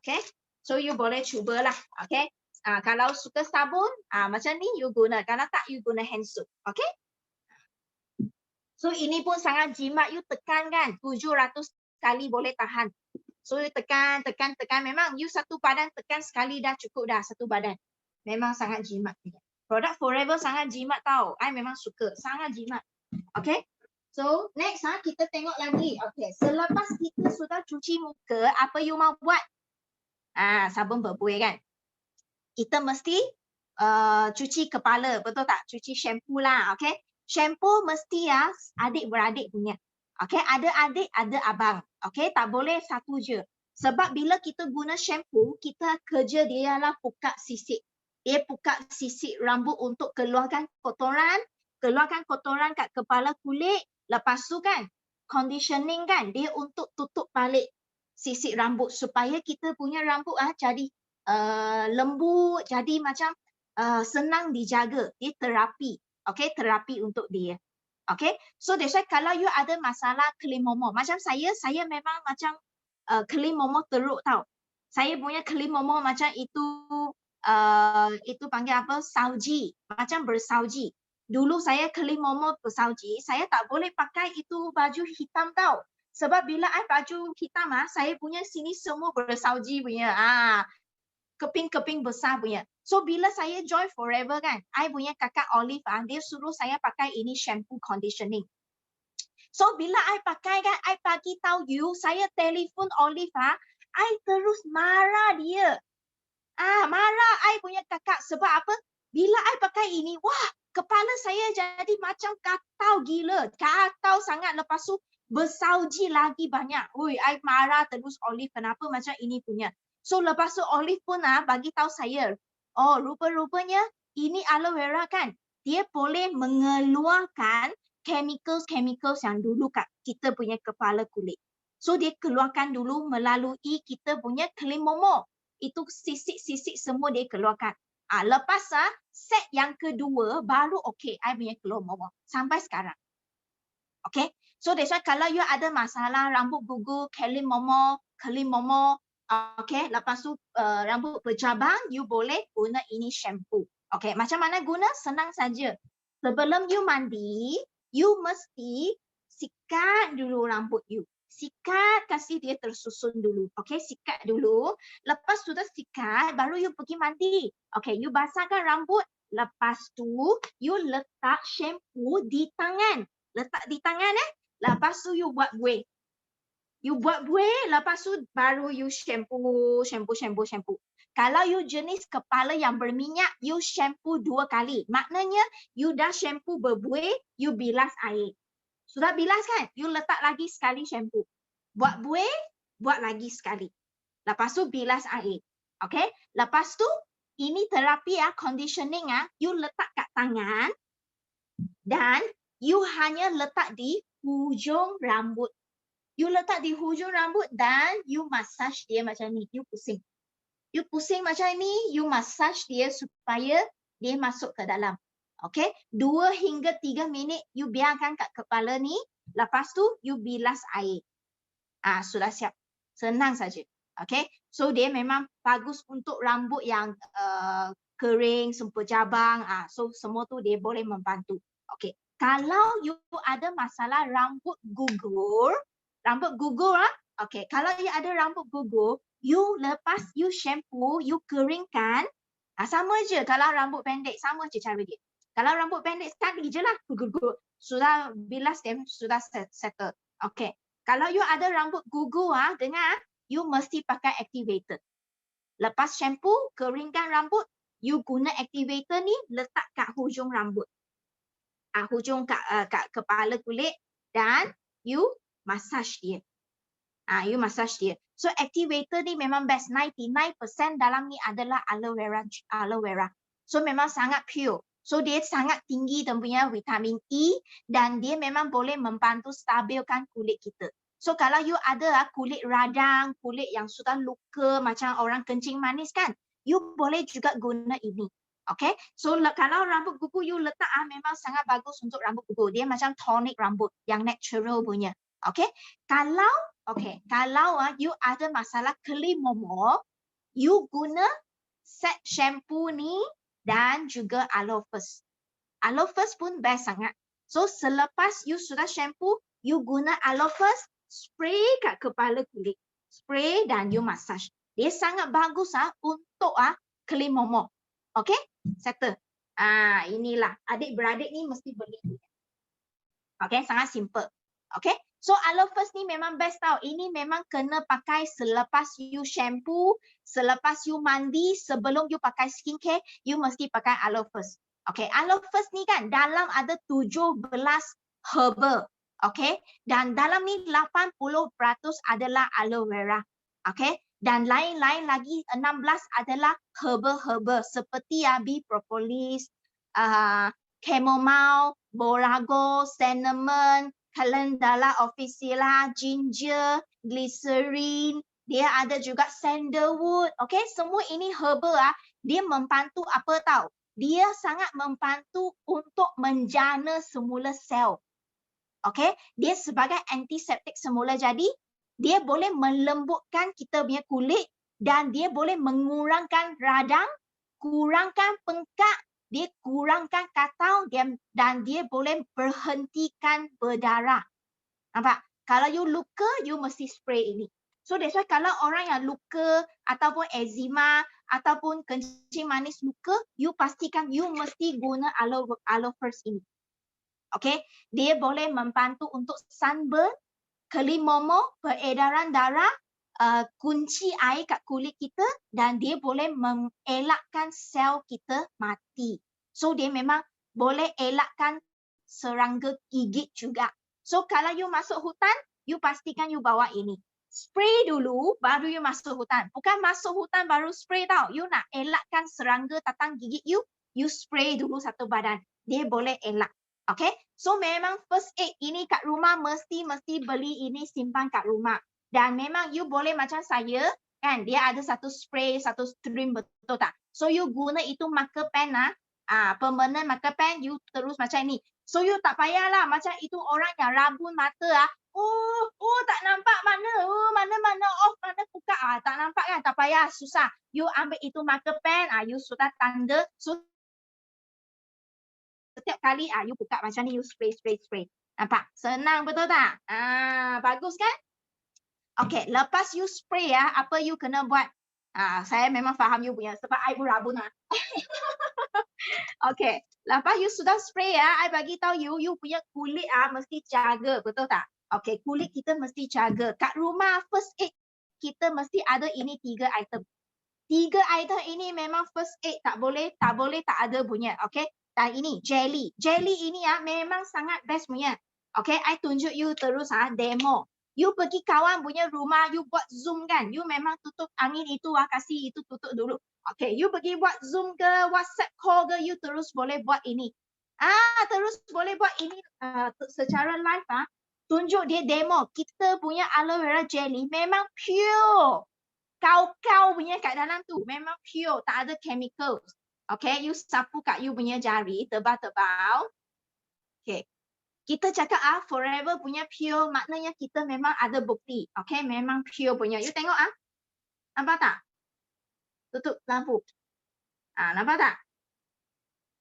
Okay? So you boleh cubalah. Okay? Kalau suka sabun, macam ni you guna. Kalau tak, you guna hand soap. Okay? So ini pun sangat jimat, you tekan kan, 700 kali boleh tahan. So you tekan. Memang you satu badan tekan sekali dah cukup dah, satu badan. Memang sangat jimat. Produk Forever sangat jimat tau. I memang suka, sangat jimat. Okay. So next kita tengok lagi. Okay. Selepas kita sudah cuci muka, apa you mau buat? Sabun berbuih kan. Kita mesti cuci kepala, betul tak? Cuci shampoo lah, okay. Shampoo mesti adik-beradik punya. Okay, ada adik, ada abang. Okay, tak boleh satu je. Sebab bila kita guna shampoo, kita kerja dia ialah pukat sisik. Dia pukat sisik rambut untuk keluarkan kotoran kat kepala kulit. Lepas tu kan, conditioning kan, dia untuk tutup balik sisik rambut supaya kita punya rambut jadi lembut, jadi macam senang dijaga. Dia terapi. Okay, terapi untuk dia. Okay, so that's why kalau you ada masalah kelim momok, macam saya memang macam kelim momok teruk tau. Saya punya kelim momok macam itu panggil apa? Salji, macam bersauji. dulu saya Kelimomo Pesauji, saya tak boleh pakai itu baju hitam tau. Sebab bila I baju hitam saya punya sini semua bersauji punya. Keping-keping besar punya. So bila saya join Forever kan, I punya kakak Olive dia suruh saya pakai ini shampoo conditioning. So bila I pakai kan, I bagi tahu you, saya telefon Olive I terus marah dia. Marah I punya kakak sebab apa? Bila I pakai ini, wah, kepala saya jadi macam katau gila. Katau sangat, lepas tu bersauji lagi banyak. Ui, I marah terus Olive, kenapa macam ini punya. So lepas tu Olive pun bagi tahu saya, oh rupa-rupanya ini aloe vera kan, dia boleh mengeluarkan chemicals yang dulu kat kita punya kepala kulit. So dia keluarkan dulu melalui kita punya Kelimomo. Itu sisik-sisik semua dia keluarkan. Lepas set yang kedua baru okey, I punya Kelimomo sampai sekarang. Okay, so that's why kalau you ada masalah rambut gugur, Kelimomo, okay, lepas tu rambut bercabang, you boleh guna ini shampoo. Okay, macam mana guna? Senang saja. Sebelum you mandi, you mesti sikat dulu rambut you. Sikat, kasih dia tersusun dulu. Okay, sikat dulu. Lepas sudah sikat, baru you pergi mandi. Okay, you basahkan rambut. Lepas tu, you letak shampoo di tangan. Letak di tangan Lepas tu you buat buih. You buat buih, lepas tu baru you shampoo. Kalau you jenis kepala yang berminyak, you shampoo 2 kali. Maknanya, you dah shampoo berbuih, you bilas air. Sudah bilas kan? You letak lagi sekali shampoo. Buat buih, buat lagi sekali. Lepas tu bilas air. Okay? Lepas tu, ini terapi conditioning you letak kat tangan dan you hanya letak di hujung rambut. You letak di hujung rambut dan you massage dia macam ni. You pusing. You pusing macam ni, you massage dia supaya dia masuk ke dalam. Okay, 2 hingga 3 minit you biarkan kat kepala ni. Lepas tu you bilas air. Sudah siap. Senang saja. Okay, so dia memang bagus untuk rambut yang kering, sempur cabang. So semua tu dia boleh membantu. Okay, kalau you ada masalah rambut gugur, okay, kalau you ada rambut gugur, you lepas you shampoo, you keringkan. Sama je kalau rambut pendek, sama je cara dia. Kalau rambut pendek sekali je lah, sudah bilas dia, sudah settle. Okay. Kalau you ada rambut gugur, dengar, you mesti pakai activator. Lepas shampoo, keringkan rambut, you guna activator ni, letak kat hujung rambut. Hujung kat kepala kulit dan you massage dia. You massage dia. So activator ni memang best. 99% dalam ni adalah aloe vera. So memang sangat pure. So dia sangat tinggi dia punya vitamin E dan dia memang boleh membantu stabilkan kulit kita. So kalau you ada kulit radang, kulit yang sudah luka macam orang kencing manis kan, you boleh juga guna ini. Okay, so kalau rambut gugur you letak memang sangat bagus untuk rambut gugur. Dia macam tonic rambut yang natural punya. Okay, kalau you ada masalah Kelimomo, you guna set shampoo ni dan juga Aloe First. Aloe First pun best sangat. So selepas you sudah shampoo, you guna Aloe First, spray kat kepala kulit. Spray dan you massage. Dia sangat bagus untuk Kelimomo. Okay, settle. Inilah adik-beradik ni mesti beli. Okay, sangat simple. Okay, so Aloe First ni memang best tau. Ini memang kena pakai selepas you shampoo, selepas you mandi, sebelum you pakai skincare, you mesti pakai Aloe First. Okay, Aloe First ni kan dalam ada 17 herbal. Okay, dan dalam ni 80% adalah aloe vera. Okay, dan lain-lain lagi 16 adalah herbal seperti bee propolis, chamomile, borago, cinnamon, Calendula officina, ginger, glycerin, dia ada juga sandalwood. Okay, semua ini herbal dia membantu apa tahu? Dia sangat membantu untuk menjana semula sel. Okay, dia sebagai antiseptik semula, jadi dia boleh melembutkan kita punya kulit dan dia boleh mengurangkan radang, kurangkan bengkak dia kurangkan katau dan dia boleh berhentikan berdarah. Nampak? Kalau you luka, you mesti spray ini. So that's why kalau orang yang luka ataupun eczema ataupun kencing manis luka, you pastikan you mesti guna aloe first ini. Okay? Dia boleh membantu untuk sunburn, kelimomo, peredaran darah, kunci air kat kulit kita dan dia boleh mengelakkan sel kita mati. So dia memang boleh elakkan serangga gigit juga. So kalau you masuk hutan, you pastikan you bawa ini. Spray dulu baru you masuk hutan. Bukan masuk hutan baru spray tau. You nak elakkan serangga datang gigit you spray dulu satu badan. Dia boleh elak. Okay? So memang first aid ini kat rumah mesti beli ini simpan kat rumah. Dan memang you boleh macam saya, kan? Dia ada satu spray, satu stream, betul tak? So you guna itu marker pen permanent marker pen, you terus macam ni. So you tak payahlah macam itu orang yang rabun mata tak nampak mana, mana off, mana buka tak nampak kan? Tak payah, susah. You ambil itu marker pen, you sudah tanda. So setiap kali you buka macam ni, you spray. Nampak? Senang betul tak? Bagus kan? Okay, lepas you spray apa you kena buat? Saya memang faham you punya sebab I pun rabun Okay, lepas you sudah spray I bagi tahu you punya kulit mesti jaga, betul tak? Okay, kulit kita mesti jaga. Kat rumah first aid kita mesti ada ini 3 item. 3 item ini memang first aid, tak boleh tak ada punya. Okay, dan ini jelly. Jelly ini memang sangat best punya. Okay, I tunjuk you terus demo. You pergi kawan punya rumah, you buat Zoom kan. You memang tutup angin itu, kasih itu tutup dulu. Okay, you pergi buat Zoom ke, WhatsApp call ke, you terus boleh buat ini. Terus boleh buat ini secara live tunjuk dia demo. Kita punya aloe vera jelly memang pure. Kau punya kat dalam tu memang pure, tak ada chemicals. Okay, you sapu kat you punya jari, tebal-tebal. Okay. Kita cakap forever punya pure, maknanya kita memang ada bukti. Okay, memang pure punya. You tengok nampak tak? Tutup lampu. Nampak tak?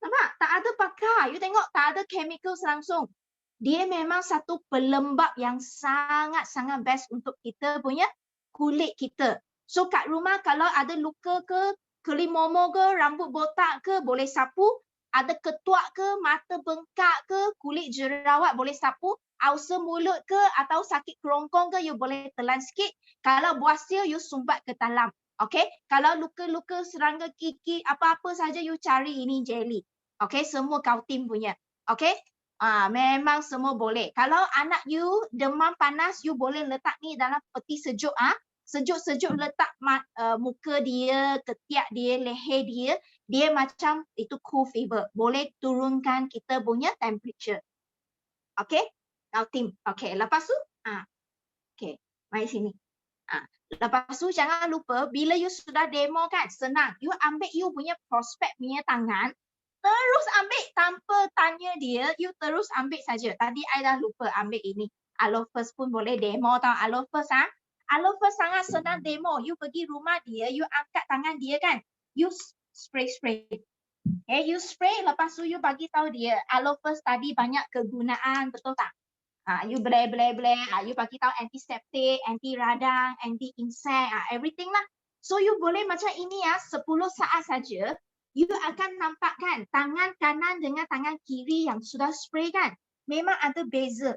Nampak? Tak ada pakar. You tengok tak ada chemicals langsung. Dia memang satu pelembab yang sangat-sangat best untuk kita punya kulit kita. So kat rumah kalau ada luka ke, kelimomo ke, rambut botak ke, boleh sapu. Ada ketuak ke, mata bengkak ke, kulit jerawat boleh sapu, ulcer mulut ke atau sakit kerongkong ke, you boleh telan sikit. Kalau buasir, you sumbat ke dalam. Okay, kalau luka-luka serangga gigit, apa-apa saja you cari ini jelly. Okay, semua kau tim punya. Okay, memang semua boleh. Kalau anak you demam panas, you boleh letak ni dalam peti sejuk. Sejuk-sejuk letak muka dia, ketiak dia, leher dia. Dia macam itu cool fever. Boleh turunkan kita punya temperature. Okay? Now team. Okay, lepas tu. Okay, mari sini. Lepas tu jangan lupa bila you sudah demo kan, senang. You ambil you punya prospek punya tangan. Terus ambil tanpa tanya dia, you terus ambil saja. Tadi I dah lupa ambil ini. Aloe first pun boleh demo tau. Aloe first Aloe first sangat senang demo. You pergi rumah dia, you angkat tangan dia kan. You spray. Okay, you spray lepas tu you bagi tahu dia. Aloe first tadi banyak kegunaan, betul tak? You bleh. You bagi tahu antiseptik, anti radang, anti insect, everything lah. So you boleh macam ini 10 saat saja. You akan nampak kan tangan kanan dengan tangan kiri yang sudah spray kan. Memang ada beza.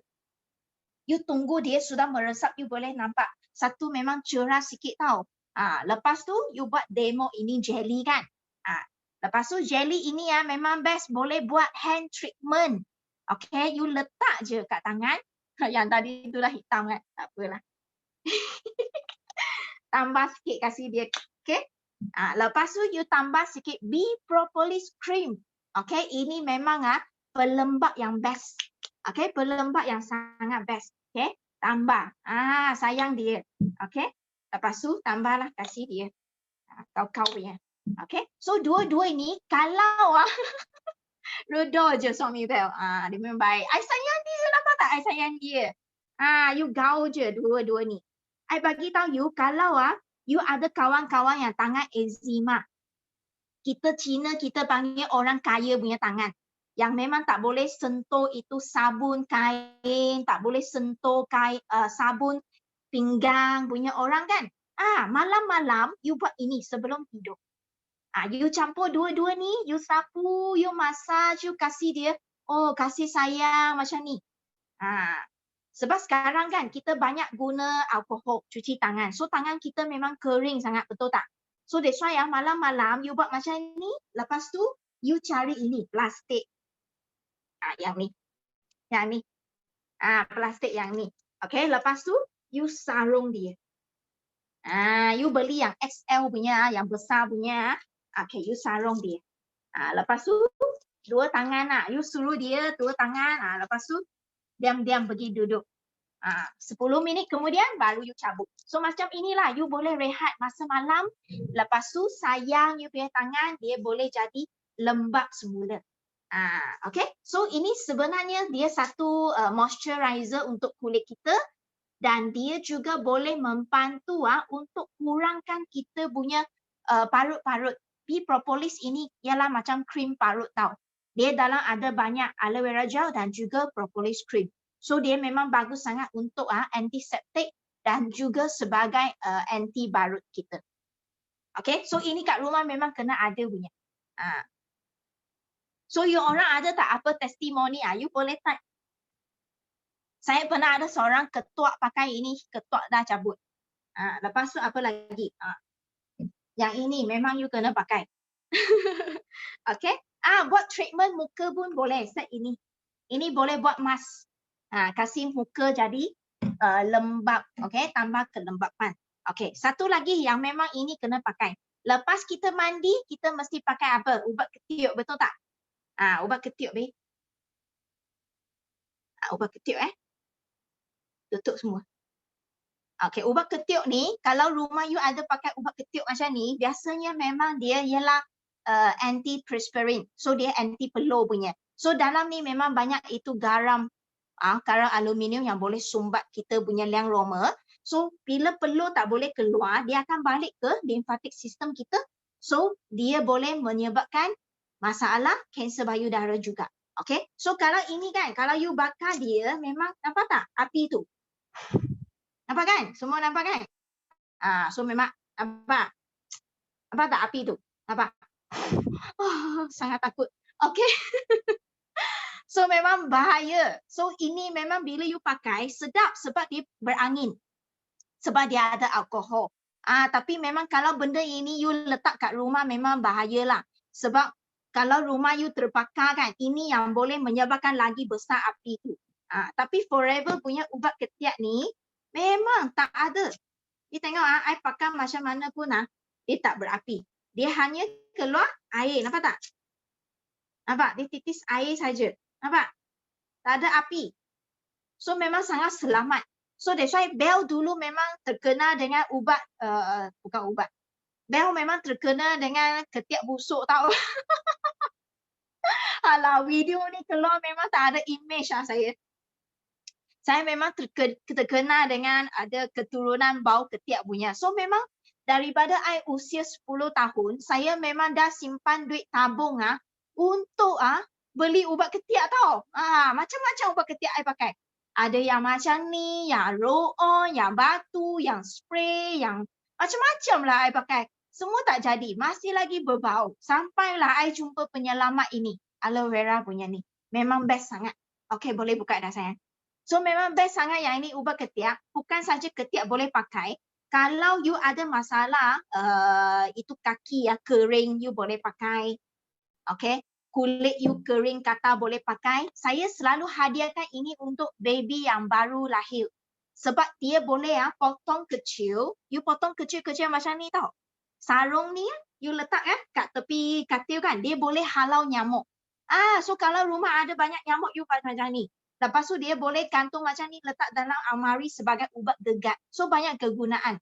You tunggu dia sudah meresap, you boleh nampak. Satu memang cerah sikit tau. Lepas tu you buat demo ini jelly kan. Lepas tu jelly ini memang best boleh buat hand treatment. Okay, you letak je kat tangan. Yang tadi itulah hitam kan. Tak apalah. Tambah sikit kasih dia. Okay. Lepas tu you tambah sikit bee propolis cream. Okay, ini memang pelembab yang best. Okay, pelembab yang sangat best. Okay. Tambah. Sayang dia. Okay. Lepas tu tambahlah kasih dia. Kau punya. Okay. So dua-dua ini kalau reda je suami Bel. Dia memang baik. I sayang dia. Nampak tak I sayang dia? You gaul je dua-dua ni. I bagi tahu you kalau you ada kawan-kawan yang tangan eczema. kita Cina kita panggil orang kaya punya tangan. Yang memang tak boleh sentuh itu sabun kain, tak boleh sentuh sabun pinggang punya orang kan. Malam-malam you buat ini sebelum tidur. You campur dua-dua ni, you sapu, you massage, you kasih dia, oh kasih sayang macam ni. Sebab sekarang kan kita banyak guna alkohol cuci tangan. So tangan kita memang kering sangat, betul tak? So that's why malam-malam you buat macam ni, lepas tu you cari ini plastik. Yang ni. Yang ni. Plastik yang ni. Okay, lepas tu you sarung dia. You beli yang XL punya, yang besar punya. Okay, you sarung dia. Lepas tu dua tangan you suruh dia dua tangan. Lepas tu diam-diam pergi duduk. 10 minit kemudian baru you cabut. So macam inilah you boleh rehat masa malam. Lepas tu sayang you punya tangan, dia boleh jadi lembap semula. Okay, so ini sebenarnya dia satu moisturizer untuk kulit kita dan dia juga boleh membantu untuk kurangkan kita punya parut-parut. Propolis ini ialah macam krim parut tau. Dia dalam ada banyak aloe vera gel dan juga propolis cream. So dia memang bagus sangat untuk antiseptik dan juga sebagai anti barut kita. Okay, so ini kat rumah memang kena ada punya. So you orang ada tak apa testimoni? You boleh type. Saya pernah ada seorang ketua pakai ini, ketua dah cabut. Lepas tu apa lagi? Yang ini memang you kena pakai. Okay. Buat treatment muka pun boleh. Set ini. Ini boleh buat mask. Kasih muka jadi lembap. Okay. Tambah kelembapan. Okay. Satu lagi yang memang ini kena pakai. Lepas kita mandi, kita mesti pakai apa? Ubat ketiuk. Betul tak? Ubat ketiuk. Ubat ketiuk tutup semua. Okay, ubat ketiuk ni, kalau rumah you ada pakai ubat ketiuk macam ni, biasanya memang dia ialah anti-perspirin. So dia anti-peluh punya. So dalam ni memang banyak itu garam, garam aluminium yang boleh sumbat kita punya liang roma. So bila peluh tak boleh keluar, dia akan balik ke lymphatic system kita. So dia boleh menyebabkan masalah kanser payudara juga. Okay, so kalau ini kan, kalau you bakar dia, memang nampak tak api tu? Nampak kan? Semua nampak kan? So memang nampak. Nampak tak api tu? Nampak? Sangat takut. Okay. So memang bahaya. So ini memang bila you pakai sedap sebab dia berangin. Sebab dia ada alkohol. Tapi memang kalau benda ini you letak kat rumah memang bahayalah. Sebab kalau rumah you terbakar kan, ini yang boleh menyebabkan lagi besar api tu. Tapi Forever punya ubat ketiak ni memang tak ada. You tengok I pakai macam mana pun dia tak berapi. Dia hanya keluar air, nampak tak? Nampak? Dia titis air saja. Nampak? Tak ada api. So memang sangat selamat. So that's why Belle dulu memang terkena dengan ubat, bukan ubat. Belle memang terkena dengan ketiak busuk tau. Alah, video ni keluar memang tak ada image saya. Saya memang terkena dengan ada keturunan bau ketiak punya. So memang daripada I usia 10 tahun, saya memang dah simpan duit tabung untuk beli ubat ketiak tau. Macam-macam ubat ketiak I pakai. Ada yang macam ni, yang roll-on, yang batu, yang spray, yang macam-macam lah I pakai. Semua tak jadi, masih lagi berbau. Sampailah I jumpa penyelamat ini, aloe vera punya ni. Memang best sangat. Okay, boleh buka dah sayang. So memang best sangat yang ini ubat ketiak. Bukan saja ketiak boleh pakai. Kalau you ada masalah, itu kaki kering, you boleh pakai. Okay. Kulit you kering kata boleh pakai. Saya selalu hadiahkan ini untuk baby yang baru lahir. Sebab dia boleh potong kecil. You potong kecil-kecil macam ni tau. Sarung ni you letak kat tepi katil kan. Dia boleh halau nyamuk. So kalau rumah ada banyak nyamuk, you pakai macam ni. Lepas tu dia boleh gantung macam ni, letak dalam almari sebagai ubat gegat. So banyak kegunaan.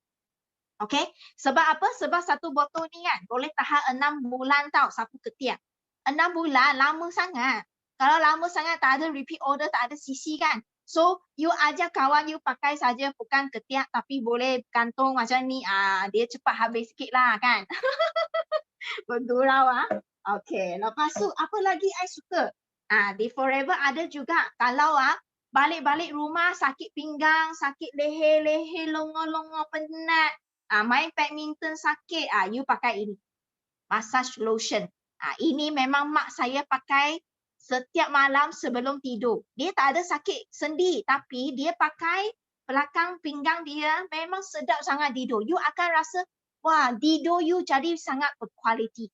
Okay. Sebab apa? Sebab satu botol ni kan boleh tahan 6 bulan tau, sapu ketiak. 6 bulan lama sangat. Kalau lama sangat tak ada repeat order, tak ada sisi kan. So you ajak kawan you pakai saja, bukan ketiak tapi boleh gantung macam ni. Dia cepat habis sikit lah kan. Bergurau Okey, lepas tu apa lagi I suka? Di Forever ada juga kalau balik-balik rumah sakit pinggang, sakit leher, longor-longor penat, main badminton sakit, you pakai ini. Massage lotion. Ini memang mak saya pakai setiap malam sebelum tidur. Dia tak ada sakit sendi tapi dia pakai belakang pinggang dia memang sedap sangat tidur. You akan rasa wah, tidur you jadi sangat berkualiti.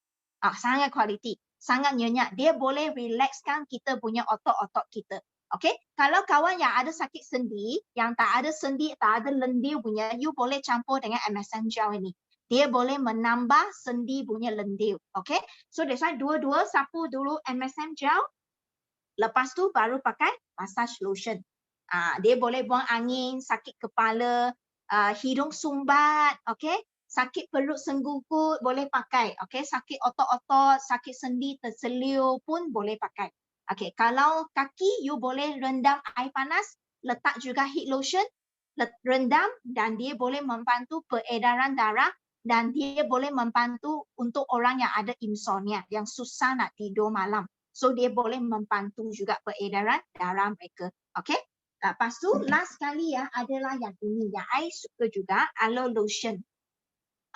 Sangat kualiti, sangat nyenyak. Dia boleh relaxkan kita punya otot-otot kita. Okey, kalau kawan yang ada sakit sendi, yang tak ada sendi, tak ada lendir punya, you boleh campur dengan MSM gel ini. Dia boleh menambah sendi punya lendir. Okay. So that's why dua-dua sapu dulu MSM gel. Lepas tu baru pakai massage lotion. Dia boleh buang angin, sakit kepala, hidung sumbat, okay. Sakit perut senggugut boleh pakai. Okay. Sakit otot-otot, sakit sendi terseliu pun boleh pakai. Okay. Kalau kaki, you boleh rendam air panas, letak juga heat lotion, rendam dan dia boleh membantu peredaran darah dan dia boleh membantu untuk orang yang ada insomnia, yang susah nak tidur malam. So dia boleh membantu juga peredaran darah mereka. Okay. Lepas tu last kali adalah yang ini yang I suka juga, aloe lotion.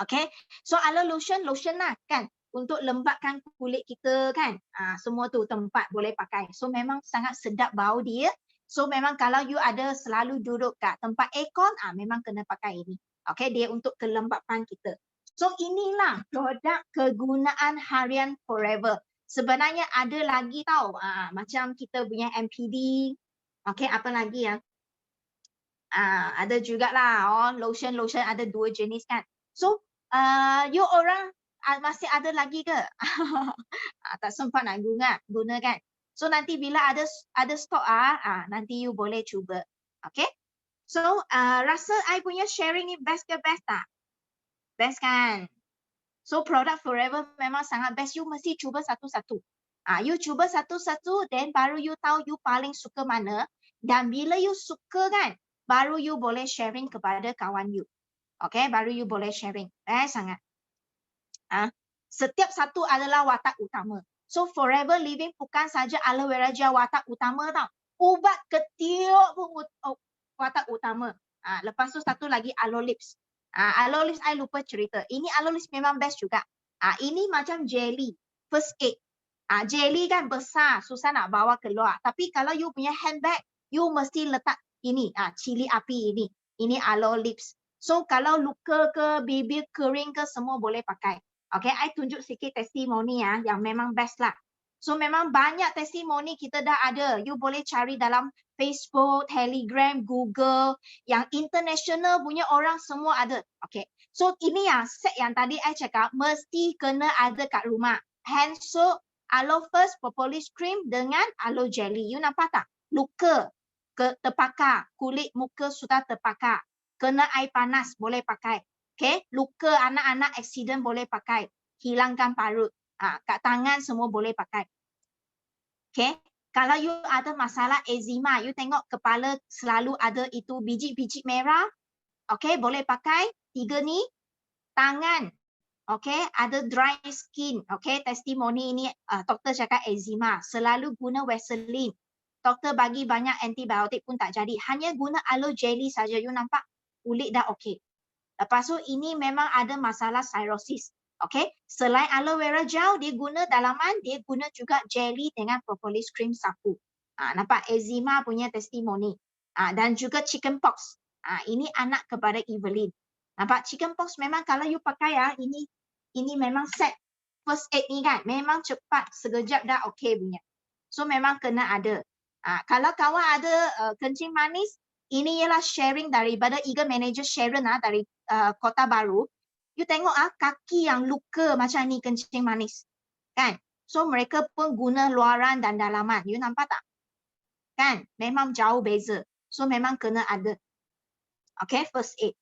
Okay. So aloe lotion lah kan untuk lembapkan kulit kita kan. Semua tu tempat boleh pakai. So memang sangat sedap bau dia. So memang kalau you ada selalu duduk kat tempat aircon, memang kena pakai ini. Okay, dia untuk kelembapan kita. So inilah produk kegunaan harian Forever. Sebenarnya ada lagi tau, macam kita punya MPD. Okay, apa lagi ya? Ada jugalah, lotion ada 2 jenis kan. So you orang masih ada lagi ke? Tak sempat nak gunakan. So nanti bila ada stok nanti you boleh cuba. Okay? So rasa I punya sharing ni best ke best tak? Best kan? So produk Forever memang sangat best. You mesti cuba satu-satu. You cuba satu-satu then baru you tahu you paling suka mana. Dan bila you suka kan, baru you boleh sharing kepada kawan you. Okay, baru you boleh sharing. Best sangat. Setiap satu adalah watak utama. So Forever Living bukan saja aloe vera gel watak utama tau. Ubat ketiak pun watak utama. Lepas tu satu lagi aloe lips. Aloe lips I lupa cerita. Ini aloe lips memang best juga. Ini macam jelly, first aid. Jelly kan besar, susah nak bawa keluar. Tapi kalau you punya handbag, you mesti letak ini, cili api ini. Ini aloe lips. So kalau luka ke, bibir kering ke, semua boleh pakai. Okay, I tunjuk sikit testimoni yang memang best lah. So memang banyak testimoni kita dah ada. You boleh cari dalam Facebook, Telegram, Google. Yang international punya orang semua ada. Okay, so ini set yang tadi I cakap mesti kena ada kat rumah. Hand soap, aloe first, propolis cream dengan aloe jelly. You nampak tak? Luka, terbakar, kulit muka sudah terbakar. Kena air panas boleh pakai. Okay, luka anak-anak accident boleh pakai. Hilangkan parut. Kat tangan semua boleh pakai. Okay, kalau you ada masalah eczema, you tengok kepala selalu ada itu biji-biji merah. Okay, boleh pakai 3 ni. Tangan. Okay, ada dry skin. Okay, testimoni ini doktor cakap eczema. Selalu guna Vaseline. Doktor bagi banyak antibiotik pun tak jadi. Hanya guna aloe jelly saja. You nampak kulit dah okay. Lepas tu ini memang ada masalah cirrhosis. Okay. Selain aloe vera gel, dia guna dalaman, dia guna juga jelly dengan propolis cream sapu. Nampak eczema punya testimoni. Dan juga chicken pox. Ini anak kepada Evelyn. Nampak chicken pox memang kalau you pakai ini memang set first aid ni kan. Memang cepat, sekejap dah okay punya. So memang kena ada. Kalau kawan ada kencing manis, ini ialah sharing daripada Eagle Manager Sharon dari Kota Baru. You tengok kaki yang luka macam ni kencing manis. Kan? So mereka pun guna luaran dan dalaman. You nampak tak? Kan? Memang jauh beza. So memang kena ada. Okay, first aid.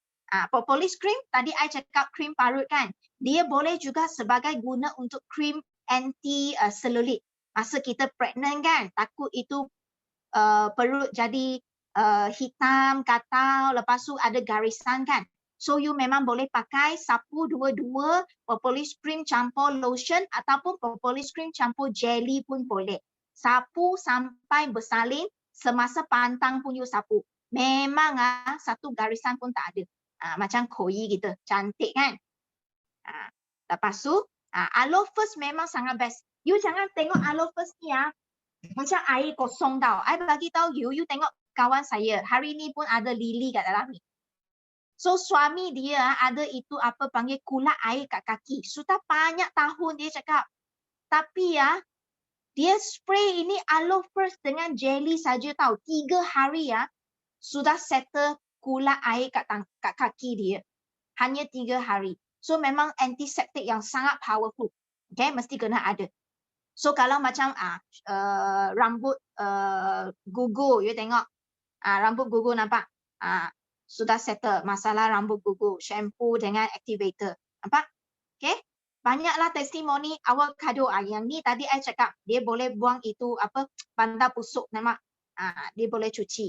Propolis cream, tadi I cakap krim parut kan. Dia boleh juga sebagai guna untuk krim anti-celulit. Masa kita pregnant kan, takut itu perut jadi hitam, katal, lepas tu ada garisan kan. So you memang boleh pakai sapu dua-dua, propolis cream campur lotion ataupun propolis cream campur jelly pun boleh. Sapu sampai bersalin, semasa pantang pun you sapu. Memang satu garisan pun tak ada. Macam koi gitu, cantik kan? Lepas tu, aloe first memang sangat best. You jangan tengok aloe first ni macam air kosong tau. I bagi tahu you tengok kawan saya. Hari ni pun ada lily kat dalam ni. So suami dia ada itu apa panggil kulak air kat kaki. Sudah banyak tahun dia cakap. Tapi dia spray ini aloe first dengan jelly saja tahu. 3 hari sudah settle kulak air kat kaki dia. Hanya 3 hari. So memang antiseptik yang sangat powerful. Okay, mesti kena ada. So kalau macam rambut gugur, you tengok rambut gugur nampak? Sudah settle masalah rambut gugur, shampoo dengan activator. Nampak? Okay? Banyaklah testimoni avocado. Yang ni tadi I cakap, dia boleh buang itu apa bandar busuk nampak? Dia boleh cuci.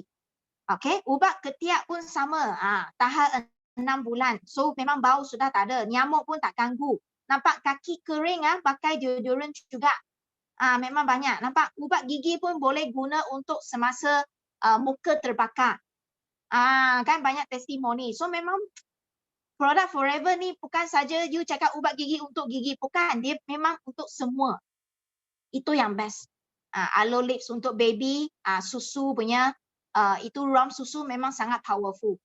Okay? Ubat ketiak pun sama. Tahan 6 bulan. So memang bau sudah tak ada. Nyamuk pun tak ganggu. Nampak kaki kering pakai deodorant juga. Memang banyak. Nampak? Ubat gigi pun boleh guna untuk semasa muka terbakar. Kan banyak testimoni. So memang produk Forever ni bukan saja you cakap ubat gigi untuk gigi. Bukan. Dia memang untuk semua. Itu yang best. Aloe lips untuk baby. Susu punya. Itu rum susu memang sangat powerful.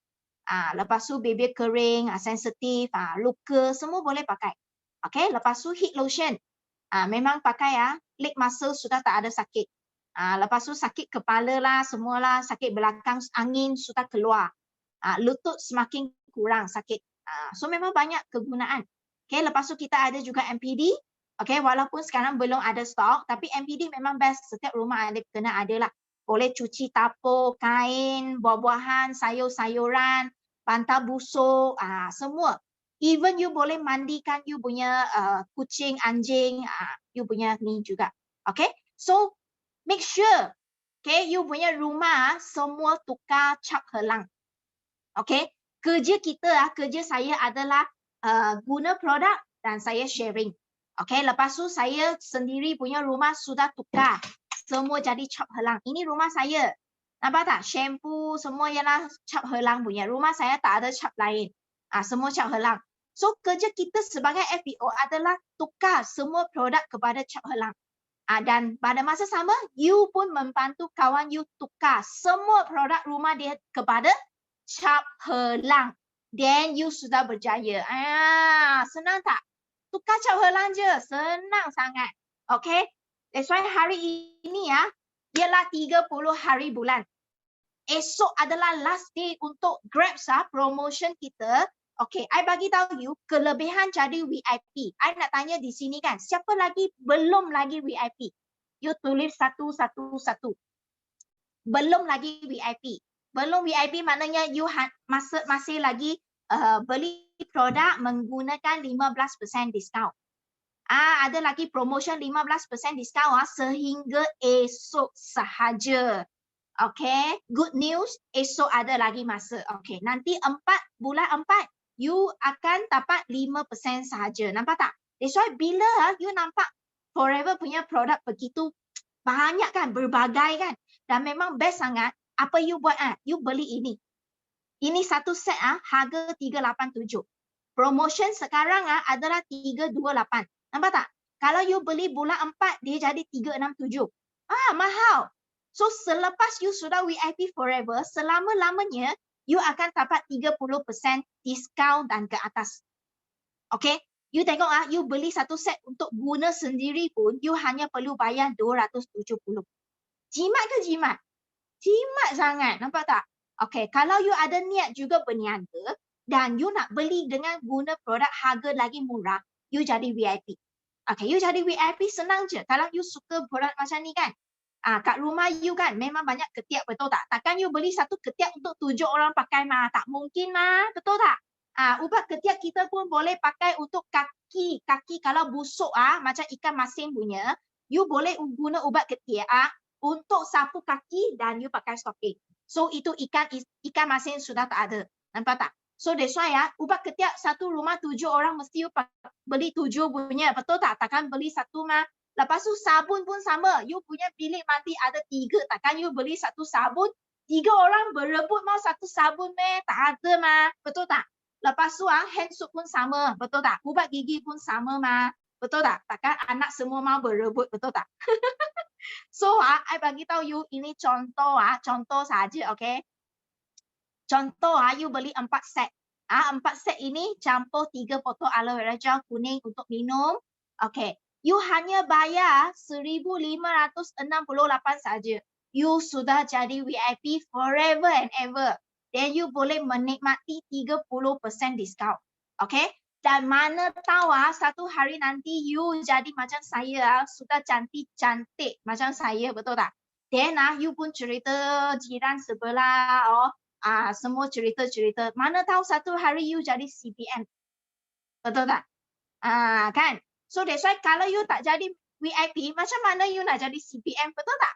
Lepas tu baby kering, sensitif, luka. Semua boleh pakai. Okay. Lepas tu heat lotion. Memang pakai leg muscle sudah tak ada sakit. Lepas tu sakit kepala lah, semualah, sakit belakang, angin sudah keluar. Lutut semakin kurang sakit. So memang banyak kegunaan. Okay, lepas tu kita ada juga MPD. Okay, walaupun sekarang belum ada stok, tapi MPD memang best. Setiap rumah ada kena ada lah. Boleh cuci tapur, kain, buah-buahan, sayur-sayuran, bantal busuk, semua. Even you boleh mandikan you punya kucing, anjing, you punya ni juga. Okay, so make sure, okay, you punya rumah semua tukar cap helang. Okay, kerja kita, kerja saya adalah guna produk dan saya sharing. Okay, lepas tu saya sendiri punya rumah sudah tukar. Semua jadi cap helang. Ini rumah saya. Nampak tak? Shampoo semua ialah cap helang punya. Rumah saya tak ada cap lain. Semua cap helang. So kerja kita sebagai FBO adalah tukar semua produk kepada cap helang. Dan pada masa sama, you pun membantu kawan you tukar semua produk rumah dia kepada cap helang. Then you sudah berjaya. Senang tak? Tukar cap helang je. Senang sangat. Okay? That's why hari ini ialah 30 hari bulan. Esok adalah last day untuk Grab promotion kita. Okay, I bagi tahu you kelebihan jadi VIP. I nak tanya di sini kan, siapa lagi belum lagi VIP? You tulis 111. Belum lagi VIP. Belum VIP maknanya you masih lagi beli produk menggunakan 15% diskaun. Ada lagi promotion 15% diskaun sehingga esok sahaja. Okay, good news, esok ada lagi masa. Okay, nanti bulan 4 you akan dapat 5% sahaja. Nampak tak? That's why bila you nampak Forever punya produk begitu banyak kan, berbagai kan. Dan memang best sangat. Apa you buat? You beli ini. Ini satu set harga 387. Promotion sekarang adalah 328. Nampak tak? Kalau you beli bulan 4 dia jadi 367. Mahal. So selepas you sudah VIP Forever, selama-lamanya you akan dapat 30% diskaun dan ke atas. Okay? You tengok you beli satu set untuk guna sendiri pun, you hanya perlu bayar 270. Jimat ke jimat? Jimat sangat. Nampak tak? Okay, kalau you ada niat juga berniaga dan you nak beli dengan guna produk harga lagi murah, you jadi VIP. Okay, you jadi VIP senang je. Kalau you suka produk macam ni kan, kat rumah you kan memang banyak ketiak, betul tak? Takkan you beli satu ketiak untuk 7 orang pakai tak mungkin betul tak? Ubat ketiak kita pun boleh pakai untuk kaki. Kaki kalau busuk macam ikan masin punya, you boleh guna ubat ketiak untuk sapu kaki dan you pakai stocking. So itu ikan masin sudah tak ada. Nampak tak? So that's why ya, ubah ketiak satu rumah 7 orang mesti you beli 7 punya. Betul tak? Takkan beli satu mah. Lepas tu sabun pun sama. You punya bilik mandi ada 3. Takkan you beli satu sabun, 3 orang berebut mau satu sabun meh? Tak ada mah. Betul tak? Lepas tu hand soap pun sama. Betul tak? Ubat gigi pun sama mah. Betul tak? Takkan anak semua mau berebut. Betul tak? So I bagi tahu you ini contoh saja, okay? Contoh you beli 4 set. 4 set ini campur 3 botol aloe vera gel kuning untuk minum. Okay. You hanya bayar 1,568 saja. You sudah jadi VIP forever and ever. Then you boleh menikmati 30% diskaun. Okay. Dan mana tahu satu hari nanti you jadi macam saya, sudah cantik-cantik macam saya, betul tak? Then you pun cerita jiran sebelah, semua cerita-cerita. Mana tahu satu hari you jadi CPM. Betul tak? Kan? So that's why kalau you tak jadi VIP, macam mana you nak jadi CPM? Betul tak?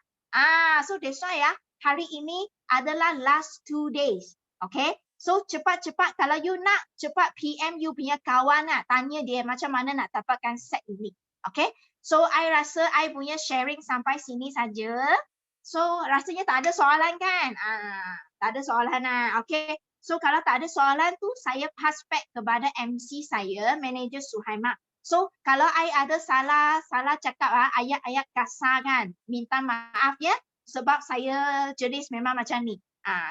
So that's why hari ini adalah last 2 days. Okay? So cepat-cepat kalau you nak cepat PM you punya kawan tanya dia macam mana nak dapatkan set ini. Okay? So I rasa I punya sharing sampai sini saja. So rasanya tak ada soalan kan? Tak ada soalan Okay. So kalau tak ada soalan tu saya pass back kepada MC saya, Manager Suhaimah. So kalau I ada salah cakap ayat-ayat kasar kan, minta maaf ya sebab saya jenis memang macam ni.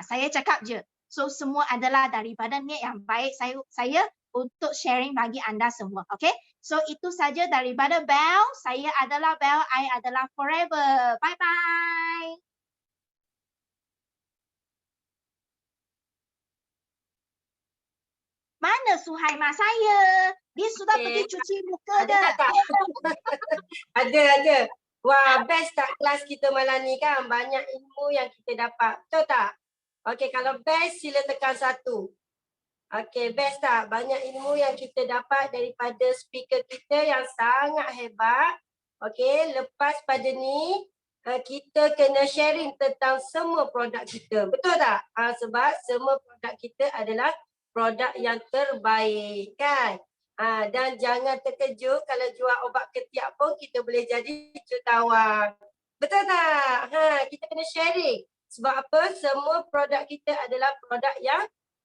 Saya cakap je. So semua adalah daripada niat yang baik saya untuk sharing bagi anda semua. Okay? So itu saja daripada Bel. Saya adalah Bel, I adalah Forever. Bye bye. Mana Suhaimah saya? Dia sudah pergi cuci muka dah. Ada. Wah, best tak kelas kita malam ni kan? Banyak ilmu yang kita dapat. Betul tak? Okey, kalau best sila tekan 1. Okey, best tak? Banyak ilmu yang kita dapat daripada speaker kita yang sangat hebat. Okey, lepas pada ni kita kena sharing tentang semua produk kita. Betul tak? Sebab semua produk kita adalah produk yang terbaik kan. Dan jangan terkejut kalau jual obat ketiak pun kita boleh jadi jutawan. Betul tak? Kita kena sharing. Sebab apa? Semua produk kita adalah produk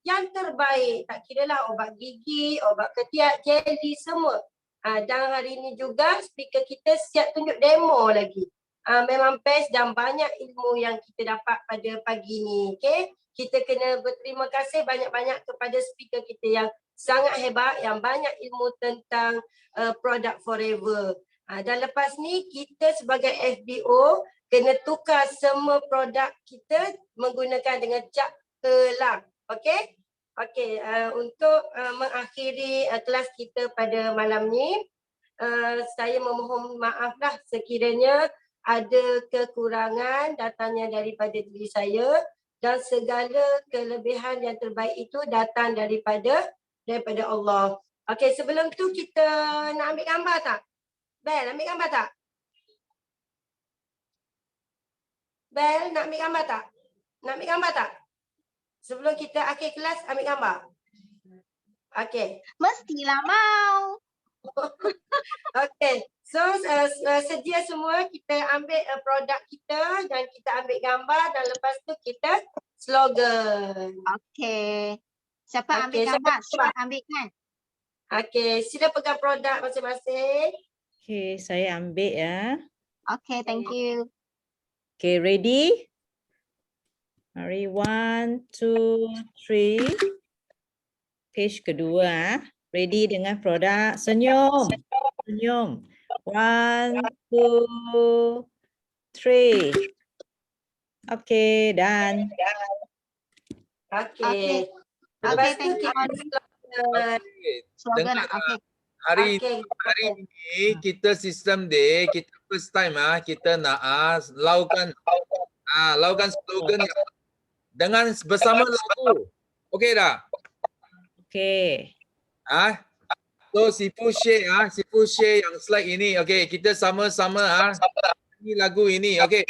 yang terbaik. Tak kira lah obat gigi, obat ketiak, jelly semua. Dan hari ini juga speaker kita siap tunjuk demo lagi. Memang best dan banyak ilmu yang kita dapat pada pagi ni. Okay? Kita kena berterima kasih banyak-banyak kepada speaker kita yang sangat hebat, yang banyak ilmu tentang produk Forever. Dan lepas ni kita sebagai FBO kena tukar semua produk kita menggunakan dengan cap kelang. Okey? Okey, untuk mengakhiri kelas kita pada malam ni, saya memohon maaflah sekiranya ada kekurangan datangnya daripada diri saya. Dan segala kelebihan yang terbaik itu datang daripada Allah. Okey, sebelum tu kita nak ambil gambar tak? Bel, ambil gambar tak? Bel, nak ambil gambar tak? Nak ambil gambar tak? Sebelum kita akhir kelas, ambil gambar. Okey. Mestilah mau. Okey. So, sedia semua kita ambil produk kita dan kita ambil gambar dan lepas tu kita slogan. Okey. Siapa ambil gambar? Siapa ambil kan? Okey, sila pegang produk masing-masing. Okay, saya ambil ya. Okay, thank you. Okay, ready? Mari, 1, 2, 3. Page kedua. Ready dengan produk. Senyum. Senyum. 1, 2, 3. Okay, done. Okey. Okay, thank you. Slogan. Dengar, Okay. hari Okey. ini kita sistem D, kita first time kita nak laukan slogan dengan bersama lagu. Okey dah? Okay. So Sifu share yang slide ini. Okey, kita sama-sama ini lagu ini. Okey.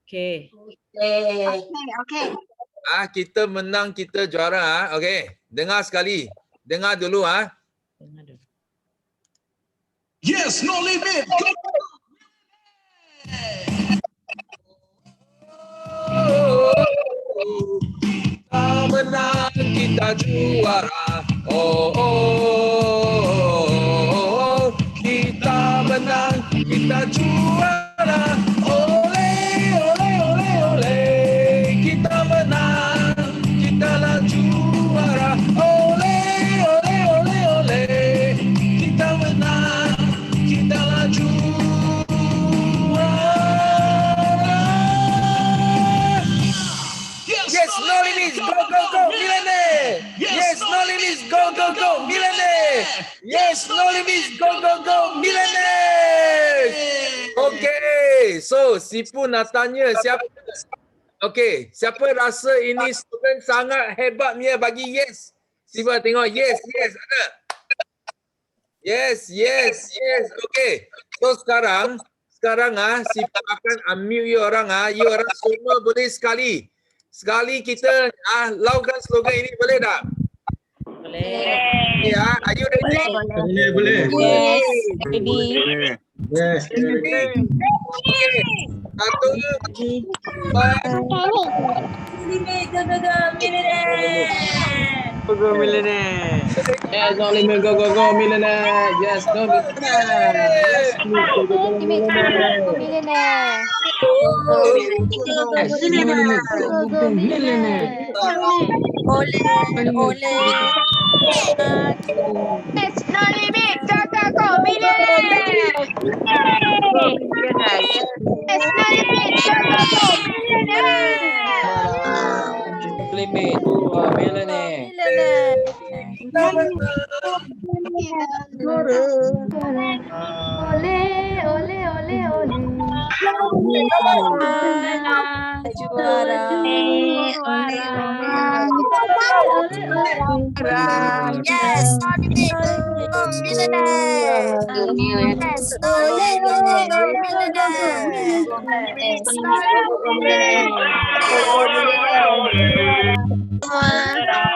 Okay. Okey. Okay. Kita menang, kita juara. Okey. Dengar sekali. Dengar dulu ah. Yes, no limit. Go. Kita menang, kita juara. Oh, oh, oh. Kita menang, kita juara. Ole, ole, ole, ole. Kita menang, kita lah juara. Ole, ole, ole, ole. Kita menang, kita lah juara. Yes, no limits, go, go, go, Millionaire! Yes, no limits, go, go, go, Millionaire! Yes, no limits, go, go, go, Millionaire! Okay, so Sipu nak tanya siapa? Okay, siapa rasa ini slogan sangat hebat Mia bagi yes? Sipu tengok yes, yes, ada? Yes, yes, yes, okay. So sekarang Sipu akan unmute you orang you orang semua boleh sekali kita lakukan slogan ini, boleh tak? Boleh. Ya, are you ready? Boleh. Yes. Ready. Yes. Okay. Satu, dua, Go millionaire. Yes, no limit. Go, go, go millionaire. Yes, no limit. Millionaire. Yes, no limit. Go, go, go. Millionaire. Yes, no limit. Go, go, go. Millionaire. Limit. Millionaire. Yes, millionaire.